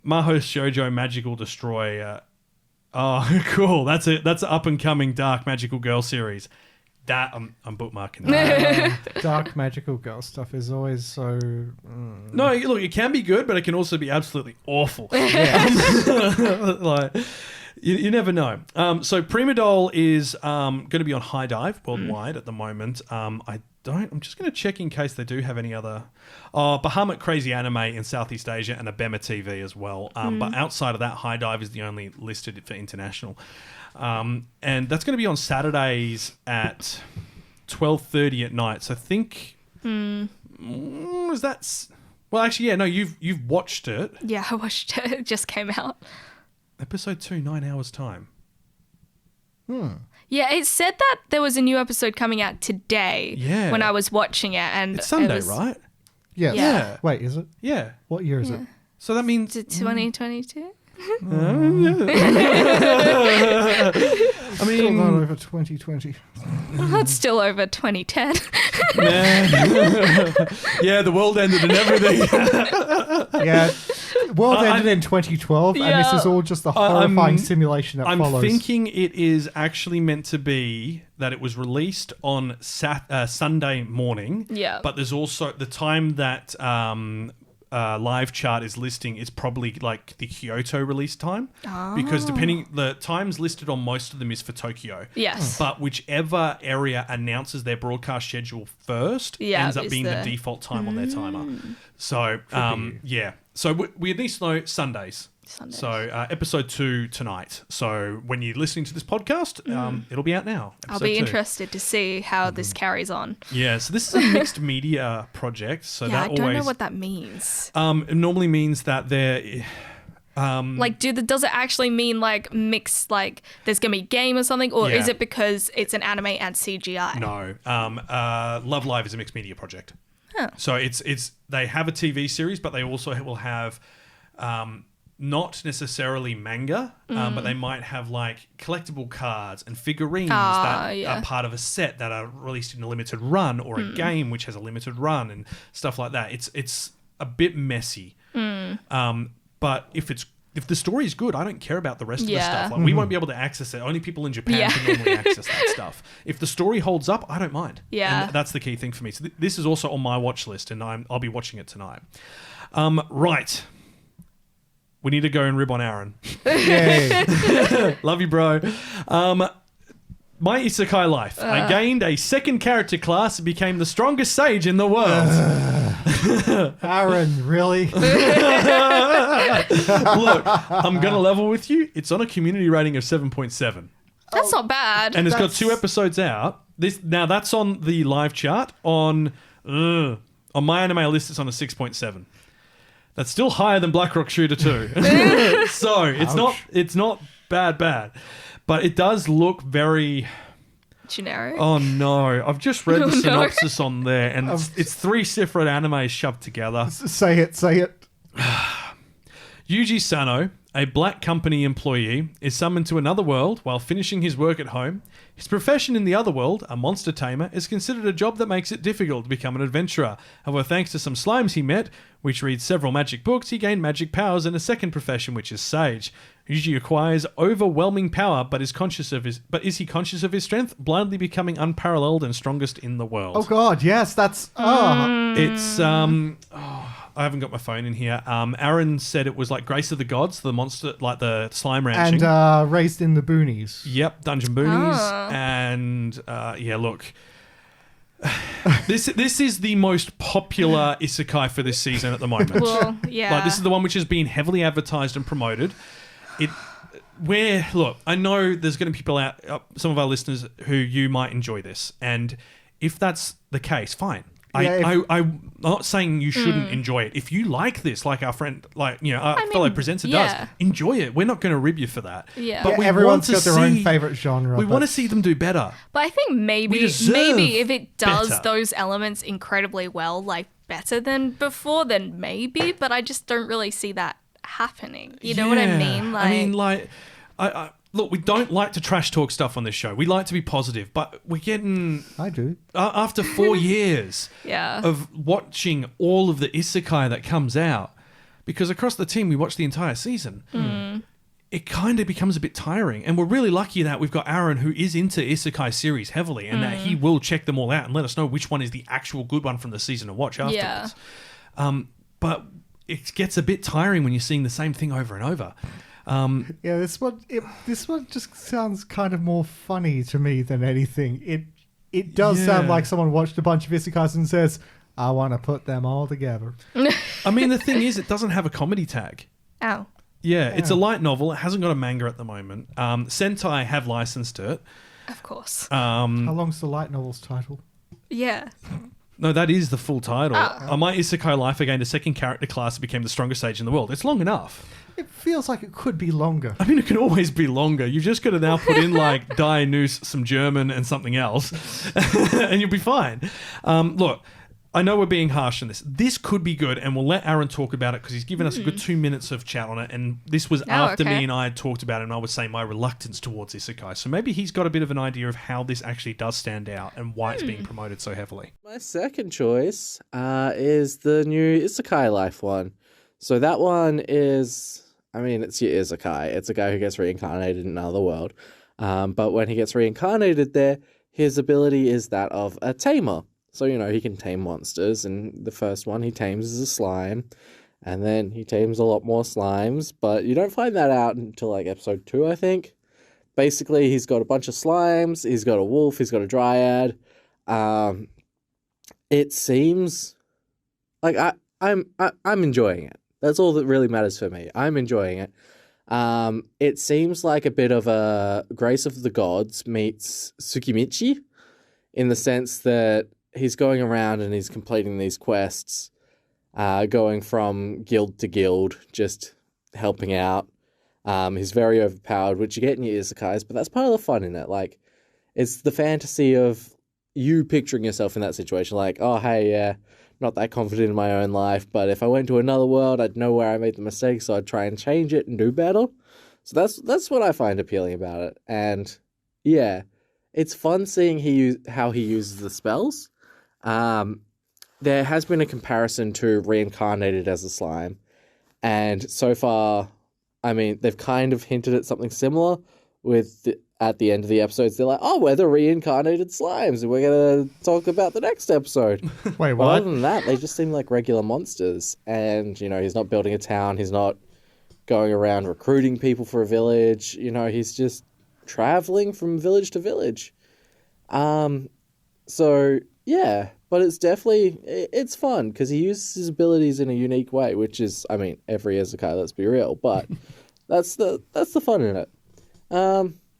Maho Shoujo Magical Destroy Oh, cool. That's it. That's an up-and-coming dark magical girl series. That I'm bookmarking that. Dark magical girl stuff is always so. No, look, it can be good, but it can also be absolutely awful. Like, you never know. So Prima Doll is going to be on High Dive worldwide at the moment. I'm just going to check in case they do have any other. Bahamut Crazy Anime in Southeast Asia and Abema TV as well. But outside of that, High Dive is the only listed for international. And that's going to be on Saturdays at 12:30 at night. So I think was that? Well, actually, yeah. No, you've watched it. Yeah, I watched it. It just came out. Episode 2, 9 hours time. Yeah, it said that there was a new episode coming out today. Yeah. When I was watching it, and It's Sunday, it was, right? Yes. Yeah. Wait, is it? Yeah. What year is it? So that means 2022. I Still mean, not over 2020. That's still over 2010. man. Yeah, the world ended and everything. Yeah. World ended in 2012, and this is all just the horrifying simulation that I'm follows. thinking it is actually meant to be that it was released on Sunday morning. Yeah. But there's also the time that live chart is listing is probably like the Kyoto release time, because depending the times listed on most of them is for Tokyo. Yes. But whichever area announces their broadcast schedule first ends up is being the default time on their timer. So yeah. So we at least know Sundays. So episode 2 tonight. So when you're listening to this podcast, it'll be out now. I'll be episode 2. interested to see how this carries on. Yeah, so this is a mixed media project. So Yeah, that I don't always know what that means. it normally means that they're Like, does it actually mean like mixed, like there's gonna be a game or something, or is Yeah. it because it's an anime and CGI? no. Love Live is a mixed media project. Huh. So it's they have a TV series, but they also will have not necessarily manga, but they might have like collectible cards and figurines that are part of a set that are released in a limited run, or a game which has a limited run and stuff like that. It's a bit messy. But if the story is good, I don't care about the rest of the stuff. Like, we won't be able to access it. Only people in Japan can normally access that stuff. If the story holds up, I don't mind. Yeah. And that's the key thing for me. So this is also on my watch list, and I'll be watching it tonight. Right. We need to go and rib on Aaron. Yay. Love you, bro. My Isekai Life. I gained a second character class and became the strongest sage in the world. Aaron, really? Look, I'm going to level with you. It's on a community rating of 7.7. That's not bad. And it's got 2 episodes out. Now, that's on the live chart. On my anime list, it's on a 6.7. That's still higher than Blackrock Shooter 2. So it's not bad. But it does look very generic. Oh no! I've just read the synopsis on there, and it's 3 separate animes shoved together. Say it. Yuji Sano, a black company employee, is summoned to another world while finishing his work at home. His profession in the other world, a monster tamer, is considered a job that makes it difficult to become an adventurer. However, thanks to some slimes he met, which read several magic books, he gained magic powers in a second profession, which is sage. Yuji acquires overwhelming power, but is he conscious of his strength, blindly becoming unparalleled and strongest in the world. Oh god, yes, that's It's I haven't got my phone in here. Aaron said it was like Grace of the Gods, the monster, like the slime ranching. and raised in the boonies. Yep, Dungeon Boonies. And yeah, look. This is the most popular isekai for this season at the moment. Well, yeah. Like, this is the one which has been heavily advertised and promoted. Look, I know there's going to be people out, some of our listeners who you might enjoy this, and if that's the case, fine. I'm not saying you shouldn't enjoy it. If you like this, like our friend, like, you know, our fellow presenter does, enjoy it. We're not going to rib you for that. Yeah. But we everyone's want to got their own favorite genre. We want to see them do better. But I think maybe deserve if it does better. those elements incredibly well, like better than before, then maybe. But I just don't really see that happening. You know what I mean? I look, we don't like to trash talk stuff on this show. We like to be positive, but we're getting... I do. After 4 years Yeah. of watching all of the isekai that comes out, because across the team we watch the entire season, it kind of becomes a bit tiring. And we're really lucky that we've got Aaron, who is into Isekai series heavily, and that he will check them all out and let us know which one is the actual good one from the season to watch afterwards. But it gets a bit tiring when you're seeing the same thing over and over. This one just sounds kind of more funny to me than anything. It does sound like someone watched a bunch of isekais and says, I want to put them all together. I mean, the thing is, it doesn't have a comedy tag. Oh. Yeah, it's a light novel. It hasn't got a manga at the moment. Sentai have licensed it. Of course. How long's the light novel's title? Yeah. No, that is the full title. My Isekai Life gained a second character class and became the strongest sage in the world. It's long enough. It feels like it could be longer. I mean, it can always be longer. You've just got to now put in like Die Noose, some German, and something else, and you'll be fine. Look, I know we're being harsh on this. This could be good, and we'll let Aaron talk about it because he's given us a good 2 minutes of chat on it. And this was after me and I had talked about it, and I was saying my reluctance towards Isekai. So maybe he's got a bit of an idea of how this actually does stand out and why it's being promoted so heavily. My second choice is the new Isekai Life one. So that one is, I mean, it's your Isekai. It's a guy who gets reincarnated in another world. But when he gets reincarnated there, his ability is that of a tamer. So, you know, he can tame monsters, and the first one he tames is a slime, and then he tames a lot more slimes, but you don't find that out until, like, episode 2, I think. Basically, he's got a bunch of slimes, he's got a wolf, he's got a dryad. It seems like I'm enjoying it. That's all that really matters for me. I'm enjoying it. It seems like a bit of a Grace of the Gods meets Tsukimichi, in the sense that he's going around and he's completing these quests, going from guild to guild, just helping out. He's very overpowered, which you get in your isekais, but that's part of the fun in it. Like, it's the fantasy of you picturing yourself in that situation. Like, oh, hey, yeah, not that confident in my own life, but if I went to another world, I'd know where I made the mistake, so I'd try and change it and do better. So that's what I find appealing about it. And yeah, it's fun seeing how he uses the spells. There has been a comparison to Reincarnated as a Slime, and so far, I mean, they've kind of hinted at something similar at the end of the episodes. They're like, oh, we're the reincarnated slimes, and we're going to talk about the next episode. Wait, what? But other than that, they just seem like regular monsters, and, you know, he's not building a town, he's not going around recruiting people for a village, you know, he's just traveling from village to village. So, yeah, but it's definitely, it's fun, because he uses his abilities in a unique way, which is, I mean, every Isekai, let's be real, but that's the fun in it.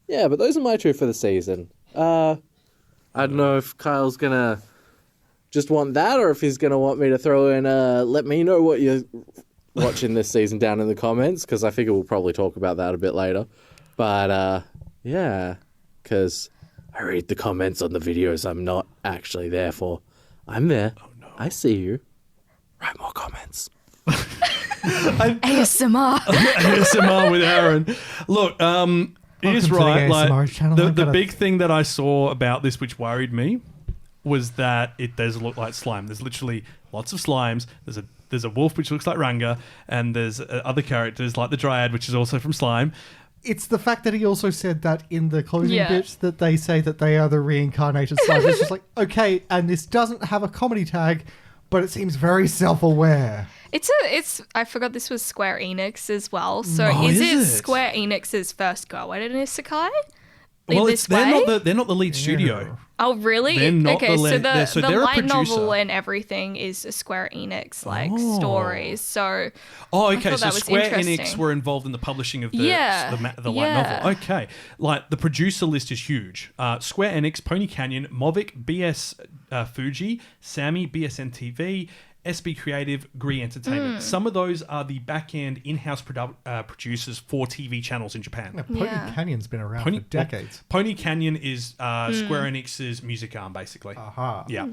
Yeah, but those are my two for the season. I don't know if Kyle's gonna just want that, or if he's gonna want me to throw in let me know what you're watching this season down in the comments, because I figure we'll probably talk about that a bit later. But, yeah, because I read the comments on the videos I'm not actually there for. I'm there. Oh, no. I see you. Write more comments. ASMR. ASMR with Aaron. Look, it is right. Like, the big thing that I saw about this, which worried me, was that it does look like slime. There's literally lots of slimes. There's a wolf which looks like Ranga, and there's other characters like the Dryad, which is also from slime. It's the fact that he also said that in the closing bits that they say that they are the reincarnated slimes. It's just like, okay, and this doesn't have a comedy tag, but it seems very self-aware. It's I forgot this was Square Enix as well. So is it Square Enix's first go at an isekai? Well, they're not the lead studio. Oh, really? They're not okay, the so the they're light a producer. novel and everything is a Square Enix stories. So okay, so Square Enix were involved in the publishing of the light novel. Okay, like the producer list is huge. Square Enix, Pony Canyon, Movic, BS Fuji, Sammy, BSN TV, SB Creative, Gree Entertainment. Some of those are the back-end in-house producers for TV channels in Japan. Yeah, Pony Canyon's been around for decades. Pony Canyon is Square Enix's music arm, basically. Aha. Yeah.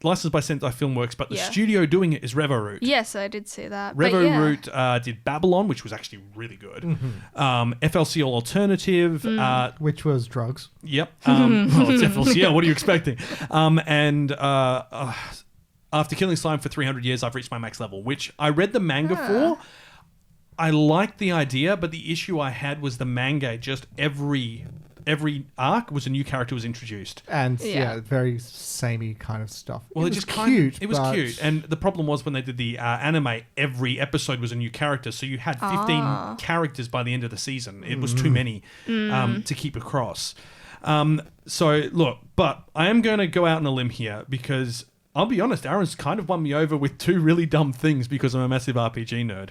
Licensed by Sentai Filmworks, but the studio doing it is Revo-Root. Yes, I did see that. Revo-Root did Babylon, which was actually really good. Mm-hmm. FLCL Alternative. Which was drugs. Yep. Well, it's FLCL. What are you expecting? After killing slime for 300 years, I've reached my max level, which I read the manga for. I liked the idea, but the issue I had was the manga. Just every arc was a new character was introduced. And Yeah. very samey kind of stuff. Well, it it was just cute. It was but- cute, and the problem was when they did the anime, every episode was a new character, so you had 15 characters by the end of the season. It was too many to keep across. So look, but I am going to go out on a limb here because I'll be honest, Aaron's kind of won me over with two really dumb things because I'm a massive RPG nerd.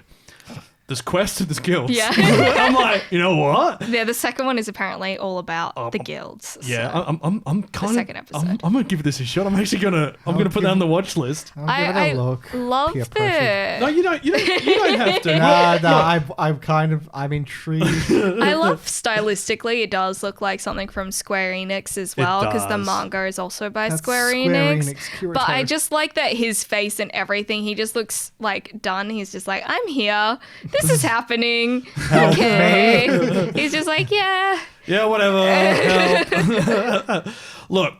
There's quests and there's guilds. Yeah. I'm like, you know what? Yeah, the second one is apparently all about the guilds. Yeah, so. I'm kind of. second episode. I'm gonna give this a shot. I'm actually gonna. I'm gonna put that on the watch list. I'll give it a look. love Peer pressure. No, you don't. You don't have to. I'm intrigued. I love stylistically, it does look like something from Square Enix as well, because the does. manga is also by That's Square Square Enix. Enix, But I Kirito. just like that his face and everything, he just looks like done. He's just like, I'm here. This is happening. Okay. He's just like, yeah. Yeah, whatever. Help. Look,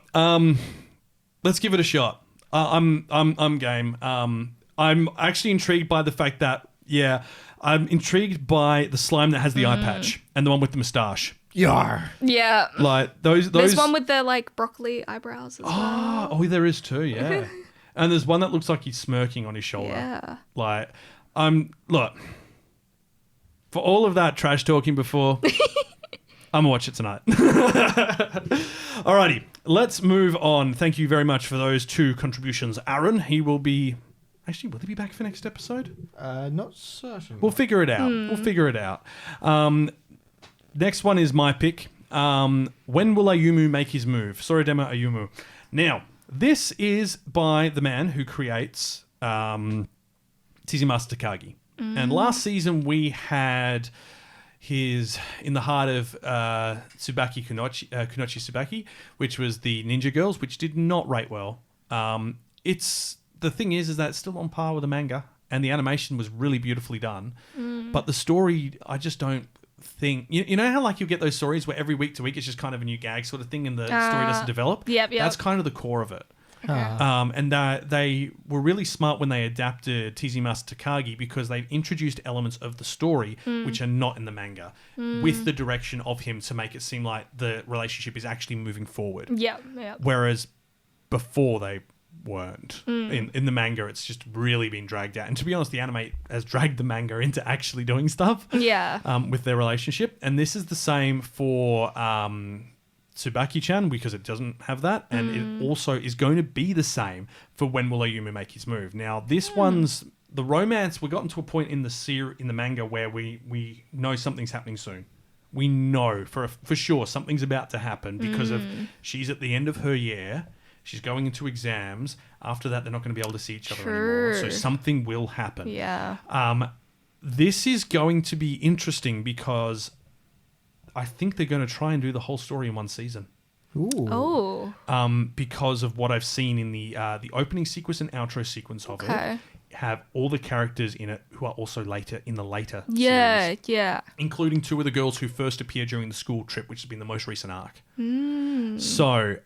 let's give it a shot. I'm game. I'm actually intrigued by the fact that I'm intrigued by the slime that has the eye patch and the one with the moustache. Yar. Yeah. Like those. There's one with the like broccoli eyebrows as well. Oh, there is too. Yeah. And there's one that looks like he's smirking on his shoulder. Yeah. Like, look. For all of that trash talking before, I'm gonna watch it tonight. Alrighty, let's move on. Thank you very much for those two contributions, Aaron. He will be. Actually, will he be back for next episode? Not certain. We'll figure it out. We'll figure it out. Next one is my pick. When will Ayumu make his move? Sorodema Ayumu. Now, this is by the man who creates Tizumasa Takagi. And last season we had his In the Heart of Tsubaki Kunochi Tsubaki, which was the Ninja Girls, which did not rate well. The thing is that it's still on par with the manga, and the animation was really beautifully done. But the story, I just don't think... You know how like you get those stories where every week to week it's just kind of a new gag sort of thing and the story doesn't develop? Yep. That's kind of the core of it. Okay. And they were really smart when they adapted Tizumasa Takagi because they introduced elements of the story which are not in the manga with the direction of him to make it seem like the relationship is actually moving forward. Yep. Whereas before they weren't. In the manga, it's just really been dragged out. And to be honest, the anime has dragged the manga into actually doing stuff with their relationship. And this is the same for... Tsubaki-chan, because it doesn't have that, and it also is going to be the same for When Will Ayumu Make His Move. Now, this one's the romance. We've gotten to a point in the manga where we know something's happening soon. We know for sure something's about to happen because of she's at the end of her year. She's going into exams. After that, they're not going to be able to see each other anymore. So something will happen. Yeah. This is going to be interesting because I think they're going to try and do the whole story in one season. Ooh. Oh. Because of what I've seen in the opening sequence and outro sequence of it, have all the characters in it who are also later series, including two of the girls who first appear during the school trip, which has been the most recent arc. So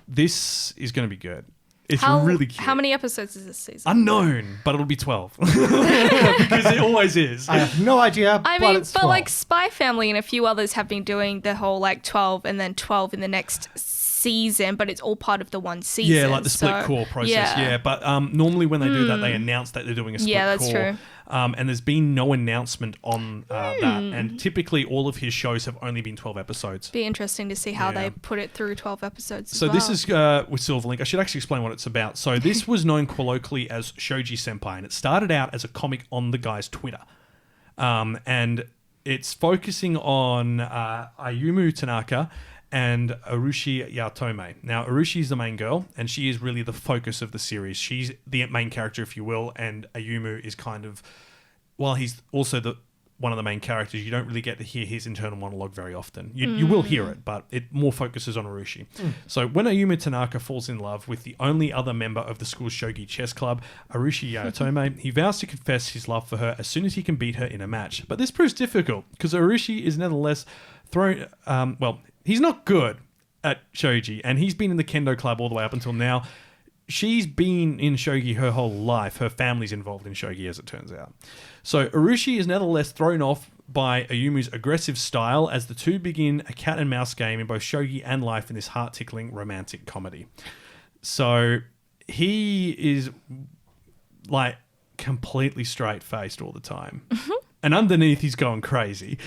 this is going to be good. It's really cute. How many episodes is this season? Unknown, but it'll be 12 because it always is. I have no idea. I mean, it's but 12. like Spy Family and a few others have been doing the whole like 12 and then 12 in the next season, but it's all part of the one season. Yeah, like the split core process. Yeah, but normally when they do that, they announce that they're doing a split core. Yeah, that's true. And there's been no announcement on that. And typically all of his shows have only been 12 episodes. Be interesting to see how they put it through 12 episodes as So well. this is with Silverlink. I should actually explain what it's about. So this was known colloquially as Shoji Senpai, and it started out as a comic on the guy's Twitter. And it's focusing on Ayumu Tanaka and Arushi Yatome. Now, Arushi is the main girl, and she is really the focus of the series. She's the main character, if you will, and Ayumu is kind of... While he's also one of the main characters, you don't really get to hear his internal monologue very often. You will hear it, but it more focuses on Arushi. So when Ayumu Tanaka falls in love with the only other member of the school's shogi chess club, Arushi Yatome, he vows to confess his love for her as soon as he can beat her in a match. But this proves difficult, because Arushi is nevertheless thrown... he's not good at shogi, and he's been in the kendo club all the way up until now. she's been in shogi her whole life. Her family's involved in shogi, as it turns out. So Urushi is nevertheless thrown off by Ayumu's aggressive style as the two begin a cat and mouse game in both shogi and life in this heart-tickling romantic comedy. So he is like completely straight-faced all the time. And underneath he's going crazy.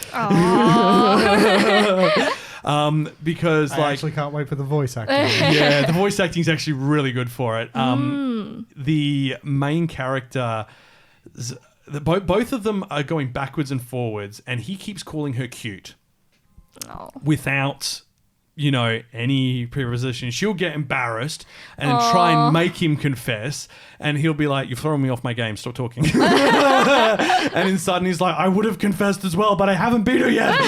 Because I actually can't wait for the voice acting. yeah, the voice acting is actually really good for it. The main character, both of them are going backwards and forwards, and he keeps calling her cute without, any preposition. She'll get embarrassed and try and make him confess, and he'll be like, "You're throwing me off my game. Stop talking." And inside, he's like, "I would have confessed as well, but I haven't beat her yet."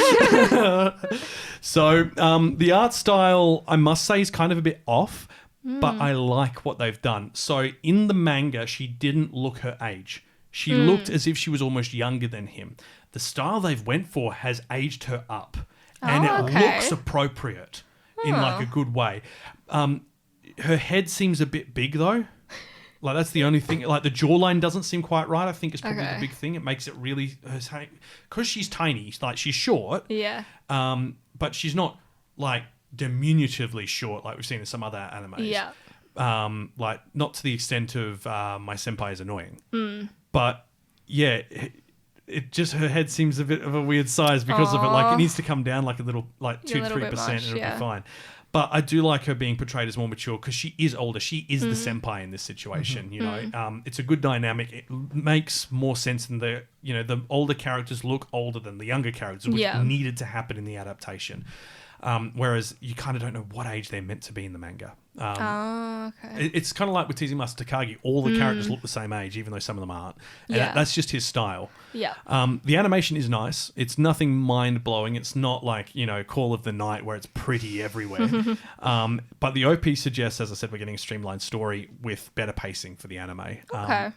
So the art style, I must say, is kind of a bit off, but I like what they've done. So in the manga, she didn't look her age. She looked as if she was almost younger than him. The style they've went for has aged her up, and it looks appropriate in like a good way. Her head seems a bit big though. Like that's the only thing. Like the jawline doesn't seem quite right. I think is probably the big thing. It makes it really because she's tiny. Like she's short. Yeah. But she's not like diminutively short like we've seen in some other animes. Yeah. Like not to the extent of my senpai is annoying. But yeah, it just her head seems a bit of a weird size because of it. Like it needs to come down like a little, like 2-3%, and it'll be fine. But I do like her being portrayed as more mature because she is older. She is the senpai in this situation. It's a good dynamic. It makes more sense than the older characters look older than the younger characters, which needed to happen in the adaptation. Whereas you kind of don't know what age they're meant to be in the manga. It's kind of like with Master Takagi. All the characters look the same age, even though some of them aren't. And that's just his style. Yeah. The animation is nice. It's nothing mind-blowing. It's not like, Call of the Night where it's pretty everywhere. But the OP suggests, as I said, we're getting a streamlined story with better pacing for the anime.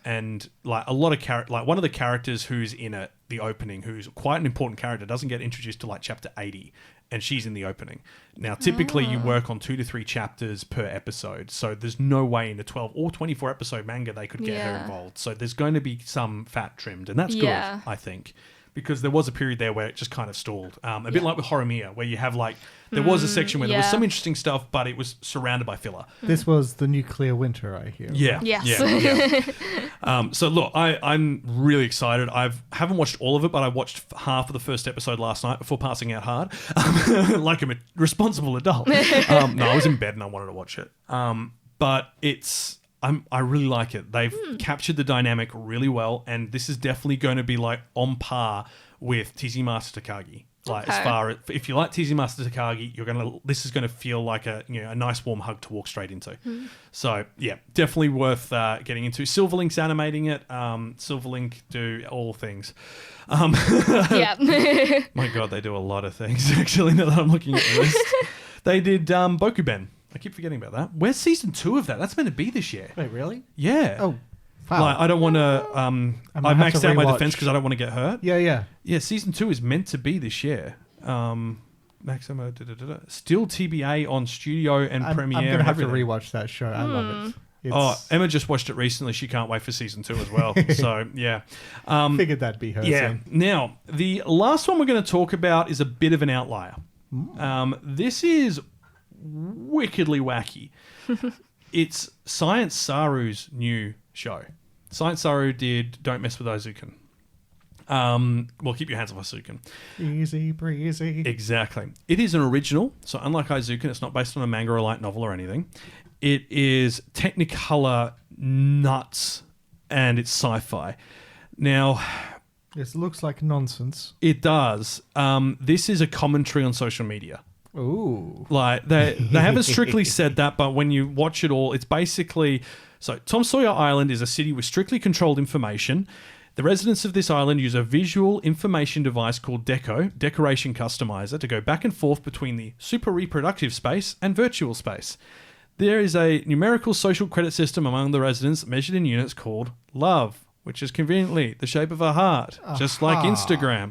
And like a lot of one of the characters who's in it, the opening, who's quite an important character, doesn't get introduced to like chapter 80. And she's in the opening. Now, typically you work on 2 to 3 chapters per episode. So there's no way in a 12 or 24 episode manga they could get her involved. So there's going to be some fat trimmed. And that's good, I think. Because there was a period there where it just kind of stalled. A bit like with Horimiya, where you have like, there was a section where there was some interesting stuff, but it was surrounded by filler. This was the nuclear winter, I hear. Yeah. Yes. Yeah. So look, I'm really excited. I haven't watched all of it, but I watched half of the first episode last night before passing out hard, like a responsible adult. No, I was in bed and I wanted to watch it. But I really like it. They've captured the dynamic really well, and this is definitely going to be like on par with TZ Master Takagi. Like as far as if you like TZ Master Takagi, this is gonna feel like a nice warm hug to walk straight into. So yeah, definitely worth getting into. Silverlink's animating it. Silverlink do all things. My God, they do a lot of things. Actually, now that I'm looking at the list, they did Bokuben. I keep forgetting about that. Where's season 2 of that? That's meant to be this year. Wait, really? Yeah. Oh, wow. Like, I don't want to. I maxed out my defense because I don't want to get hurt. Yeah. Yeah, season 2 is meant to be this year. Maximo, still TBA on Studio and Premiere. I'm gonna have to rewatch that show. I love it. Emma just watched it recently. She can't wait for season 2 as well. So yeah, figured that'd be her. Yeah. Soon. Now the last one we're going to talk about is a bit of an outlier. This is wickedly wacky. It's Science Saru's new show. Science Saru did Don't Mess with Izuken. Well, keep your hands off Izuken. Easy breezy. Exactly. It is an original, so unlike Izuken, it's not based on a manga or a light novel or anything. It is Technicolor nuts, and it's sci-fi. Now, this looks like nonsense. It does. This is a commentary on social media. Ooh. Like they haven't strictly said that, but when you watch it all, it's basically so Tom Sawyer Island is a city with strictly controlled information. The residents of this island use a visual information device called Deco, Decoration Customizer, to go back and forth between the super reproductive space and virtual space. There is a numerical social credit system among the residents measured in units called love, which is conveniently the shape of a heart, just like Instagram.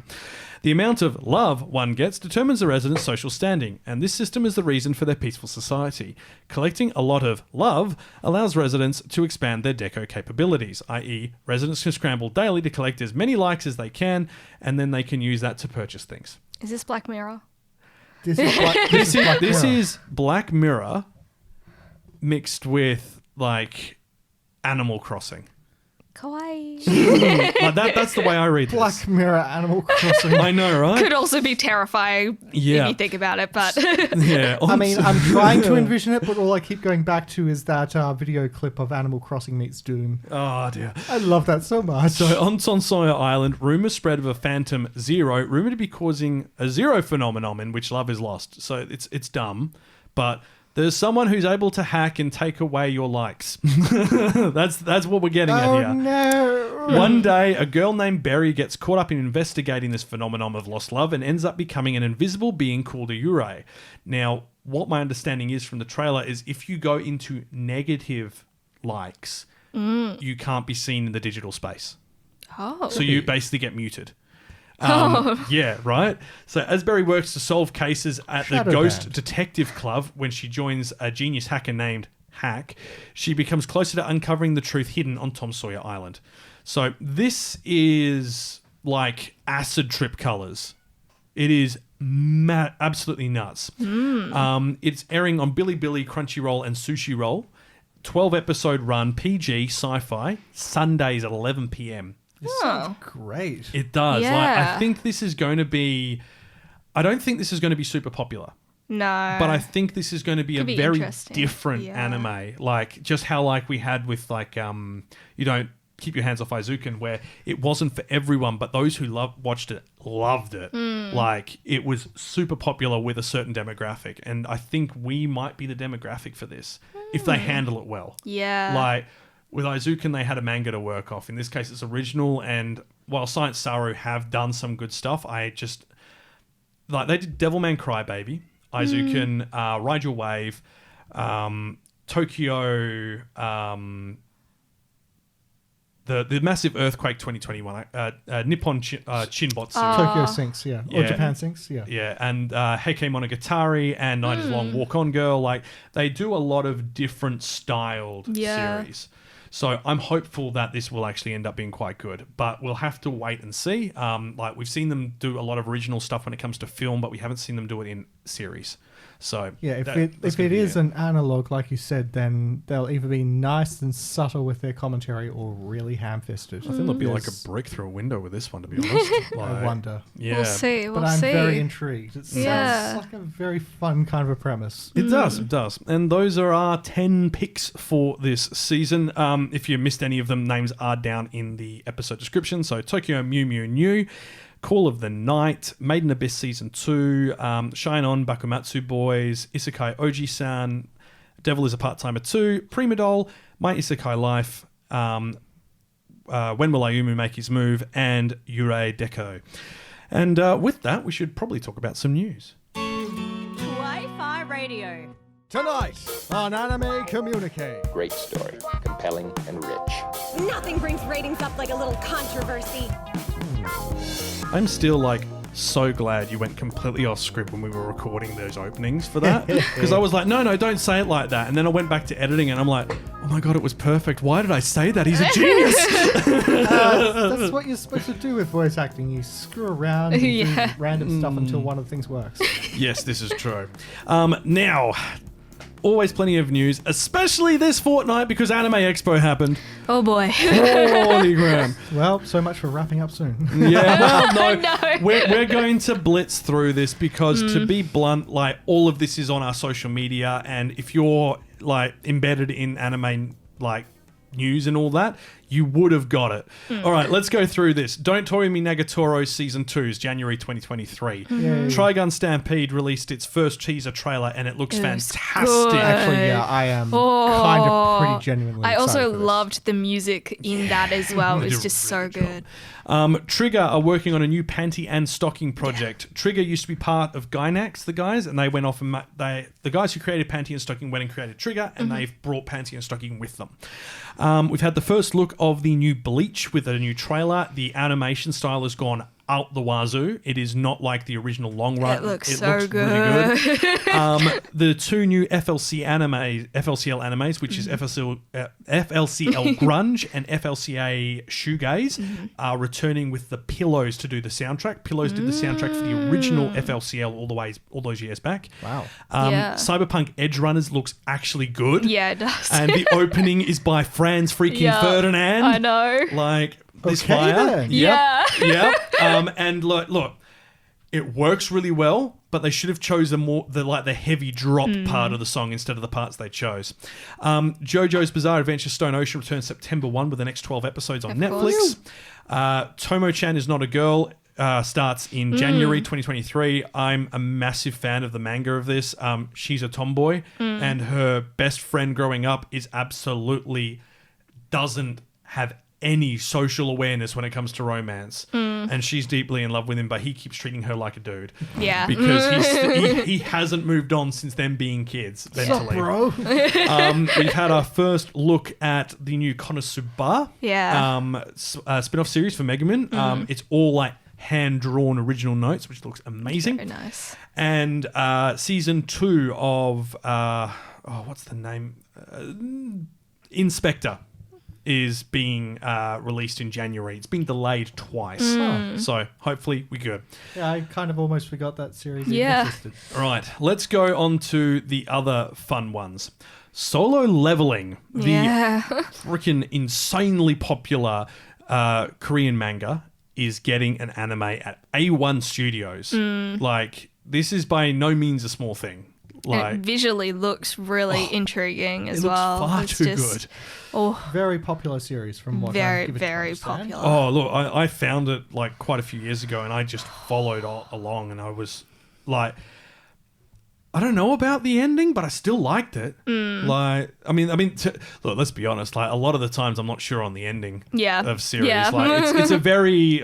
The amount of love one gets determines the resident's social standing, and this system is the reason for their peaceful society. Collecting a lot of love allows residents to expand their deco capabilities, i.e. residents can scramble daily to collect as many likes as they can, and then they can use that to purchase things. Is this Black Mirror? This is Black, This Mirror. is Black Mirror mixed with, like, Animal Crossing. Kawaii. Like that's the way I read this. Black Mirror Animal Crossing. I know, right? Could also be terrifying if you think about it, but Yeah. I mean, I'm trying to envision it, but all I keep going back to is that video clip of Animal Crossing meets Doom. Oh, dear. I love that so much. So on Sonsaya Island, rumours spread of a phantom Zero, rumoured to be causing a zero phenomenon in which love is lost. So it's dumb, but there's someone who's able to hack and take away your likes. That's what we're getting at here. Oh no! One day, a girl named Berry gets caught up in investigating this phenomenon of lost love and ends up becoming an invisible being called a Yurei. Now, what my understanding is from the trailer is if you go into negative likes, you can't be seen in the digital space. oh, So you basically get muted. Yeah, right? So as Berry works to solve cases at the Shadow Ghost banned. Detective Club, when she joins a genius hacker named Hack, she becomes closer to uncovering the truth hidden on Tom Sawyer Island. So this is like acid trip colors. It is absolutely nuts. It's airing on Bilibili, Crunchyroll, and Sushi Roll. 12-episode run, PG, sci-fi, Sundays at 11 p.m. Great. It does. Like, Yeah. I think this is going to be... I don't think this is going to be super popular, no. but I think this is going to be Could a be very interesting. different Yeah. anime. Like, just how like we had with like, you don't keep your hands off Izuken, where it wasn't for everyone, but those who watched it loved it. Hmm. Like, it was super popular with a certain demographic, and I think we might be the demographic for this if they handle it well. yeah. Like, with Izuken, they had a manga to work off. In this case, it's original, and while Science Saru have done some good stuff, I just... Like, they did Devilman Crybaby, Izuken, Ride Your Wave, Tokyo... The massive earthquake 2021, Nippon Shinbotsu. Tokyo Sinks, yeah. Or Yeah. Japan Sinks, yeah. Yeah, and Heike Monogatari and Night is Long Walk On Girl. Like, they do a lot of different styled Yeah. series. So I'm hopeful that this will actually end up being quite good. But we'll have to wait and see. Like, we've seen them do a lot of original stuff when it comes to film, but we haven't seen them do it in series. So Yeah, if that's it gonna be is an analog, like you said, then they'll either be nice and subtle with their commentary or really ham-fisted. I think there'll be like a Yes. break through a window with this one, to be honest. Like, I wonder. Yeah. We'll see. We'll But I'm see. very intrigued. It sounds Yeah. like a very fun kind of a premise. It does, it does. And those are our 10 picks for this season. If you missed any of them, names are down in the episode description. So Tokyo Mew Mew New, Call of the Night, Maiden Abyss Season 2, Shine On, Bakumatsu Boys, Isekai Ojisan, Devil is a Part-Timer 2, Prima Doll, My Isekai Life, When Will Ayumu Make His Move, and Yurei Deco. And with that, we should probably talk about some news. Kawaii-Fi Radio. Tonight on Anime Communique. Great story, compelling and rich. Nothing brings ratings up like a little controversy. I'm still like so glad you went completely off script when we were recording those openings for that, because I was like, no, don't say it like that. And then I went back to editing and I'm like, oh my god, it was perfect. Why did I say that? He's a genius. That's what you're supposed to do with voice acting. You screw around and Yeah. do random stuff until one of the things works. Yes, this is true. Now, always plenty of news, especially this fortnight because Anime Expo happened. Oh boy. Holy crap. Well, so much for wrapping up soon. Yeah, well, no, No. we're going to blitz through this because, to be blunt, like, all of this is on our social media, and if you're like embedded in anime like news and all that, you would have got it. All right, let's go through this. Don't Tori Me Nagatoro Season 2 is January 2023. Yay. Trigun Stampede released its first teaser trailer, and it looks It looks fantastic. good. Actually, yeah, I am kind of pretty genuinely I excited also for this. loved the music in that as well. It They was did a just really so good job. good. Trigger are working on a new panty and stocking project. Trigger used to be part of Gynax, the guys, and they went off and the guys who created panty and stocking went and created Trigger, and they've brought panty and stocking with them. We've had the first look of the new Bleach with a new trailer. The animation style has gone out the wazoo. It is not like the original long run. It looks so good. Really good. The two new FLCL animes, which is FLCL Grunge and FLCA Shoegaze, are returning with the Pillows to do the soundtrack. Pillows did the soundtrack for the original FLCL all those years back. Wow. Cyberpunk Edge Runners looks actually good. Yeah, it does. And the opening is by Franz freaking Ferdinand. I know. Like this Okay, fire. then. Yep. Yep. And look, it works really well, but they should have chosen the heavy drop part of the song instead of the parts they chose. JoJo's Bizarre Adventure Stone Ocean returns September 1 with the next 12 episodes on Netflix. Tomo-chan is Not a Girl starts in January 2023. I'm a massive fan of the manga of this. She's a tomboy, and her best friend growing up is absolutely doesn't have any social awareness when it comes to romance, and she's deeply in love with him, but he keeps treating her like a dude. Yeah, because he hasn't moved on since them being kids mentally. Bro. We've had our first look at the new Konosuba spin-off series for Megaman. It's all like hand-drawn original notes, which looks amazing. very nice. And season 2 of what's the name? Inspector is being released in January. It's been delayed twice. So hopefully we're good. Yeah, I kind of almost forgot that series Yeah. existed. All right, let's go on to the other fun ones. Solo Leveling, the freaking insanely popular Korean manga, is getting an anime at A1 Studios. Like, this is by no means a small thing. Like, It visually looks really intriguing as it looks well. far It's too just- good. Oh, Very popular series from what very, I'm given to very understand. popular. Oh, look, I found it like quite a few years ago, and I just followed along, and I was like, I don't know about the ending, but I still liked it. Like, I mean, look, let's be honest. Like, a lot of the times, I'm not sure on the ending of series. Yeah. Like, it's a very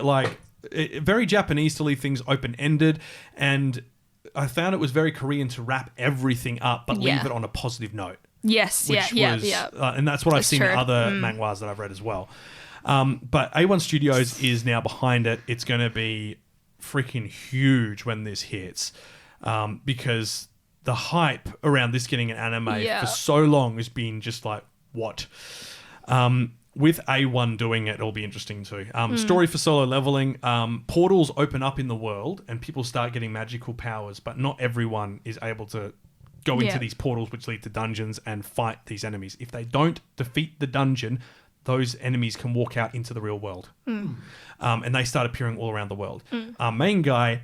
very Japanese to leave things open ended, and I found it was very Korean to wrap everything up, but leave it on a positive note. Yes, Which yeah. and that's what I've That's seen in true. other manhwas that I've read as well. But A1 Studios is now behind it. It's going to be freaking huge when this hits, because the hype around this getting an anime for so long has been just like, what? With A1 doing it, it'll be interesting too. Story for Solo Leveling. Portals open up in the world and people start getting magical powers, but not everyone is able to go into these portals which lead to dungeons and fight these enemies. If they don't defeat the dungeon, those enemies can walk out into the real world. And they start appearing all around the world. Our main guy...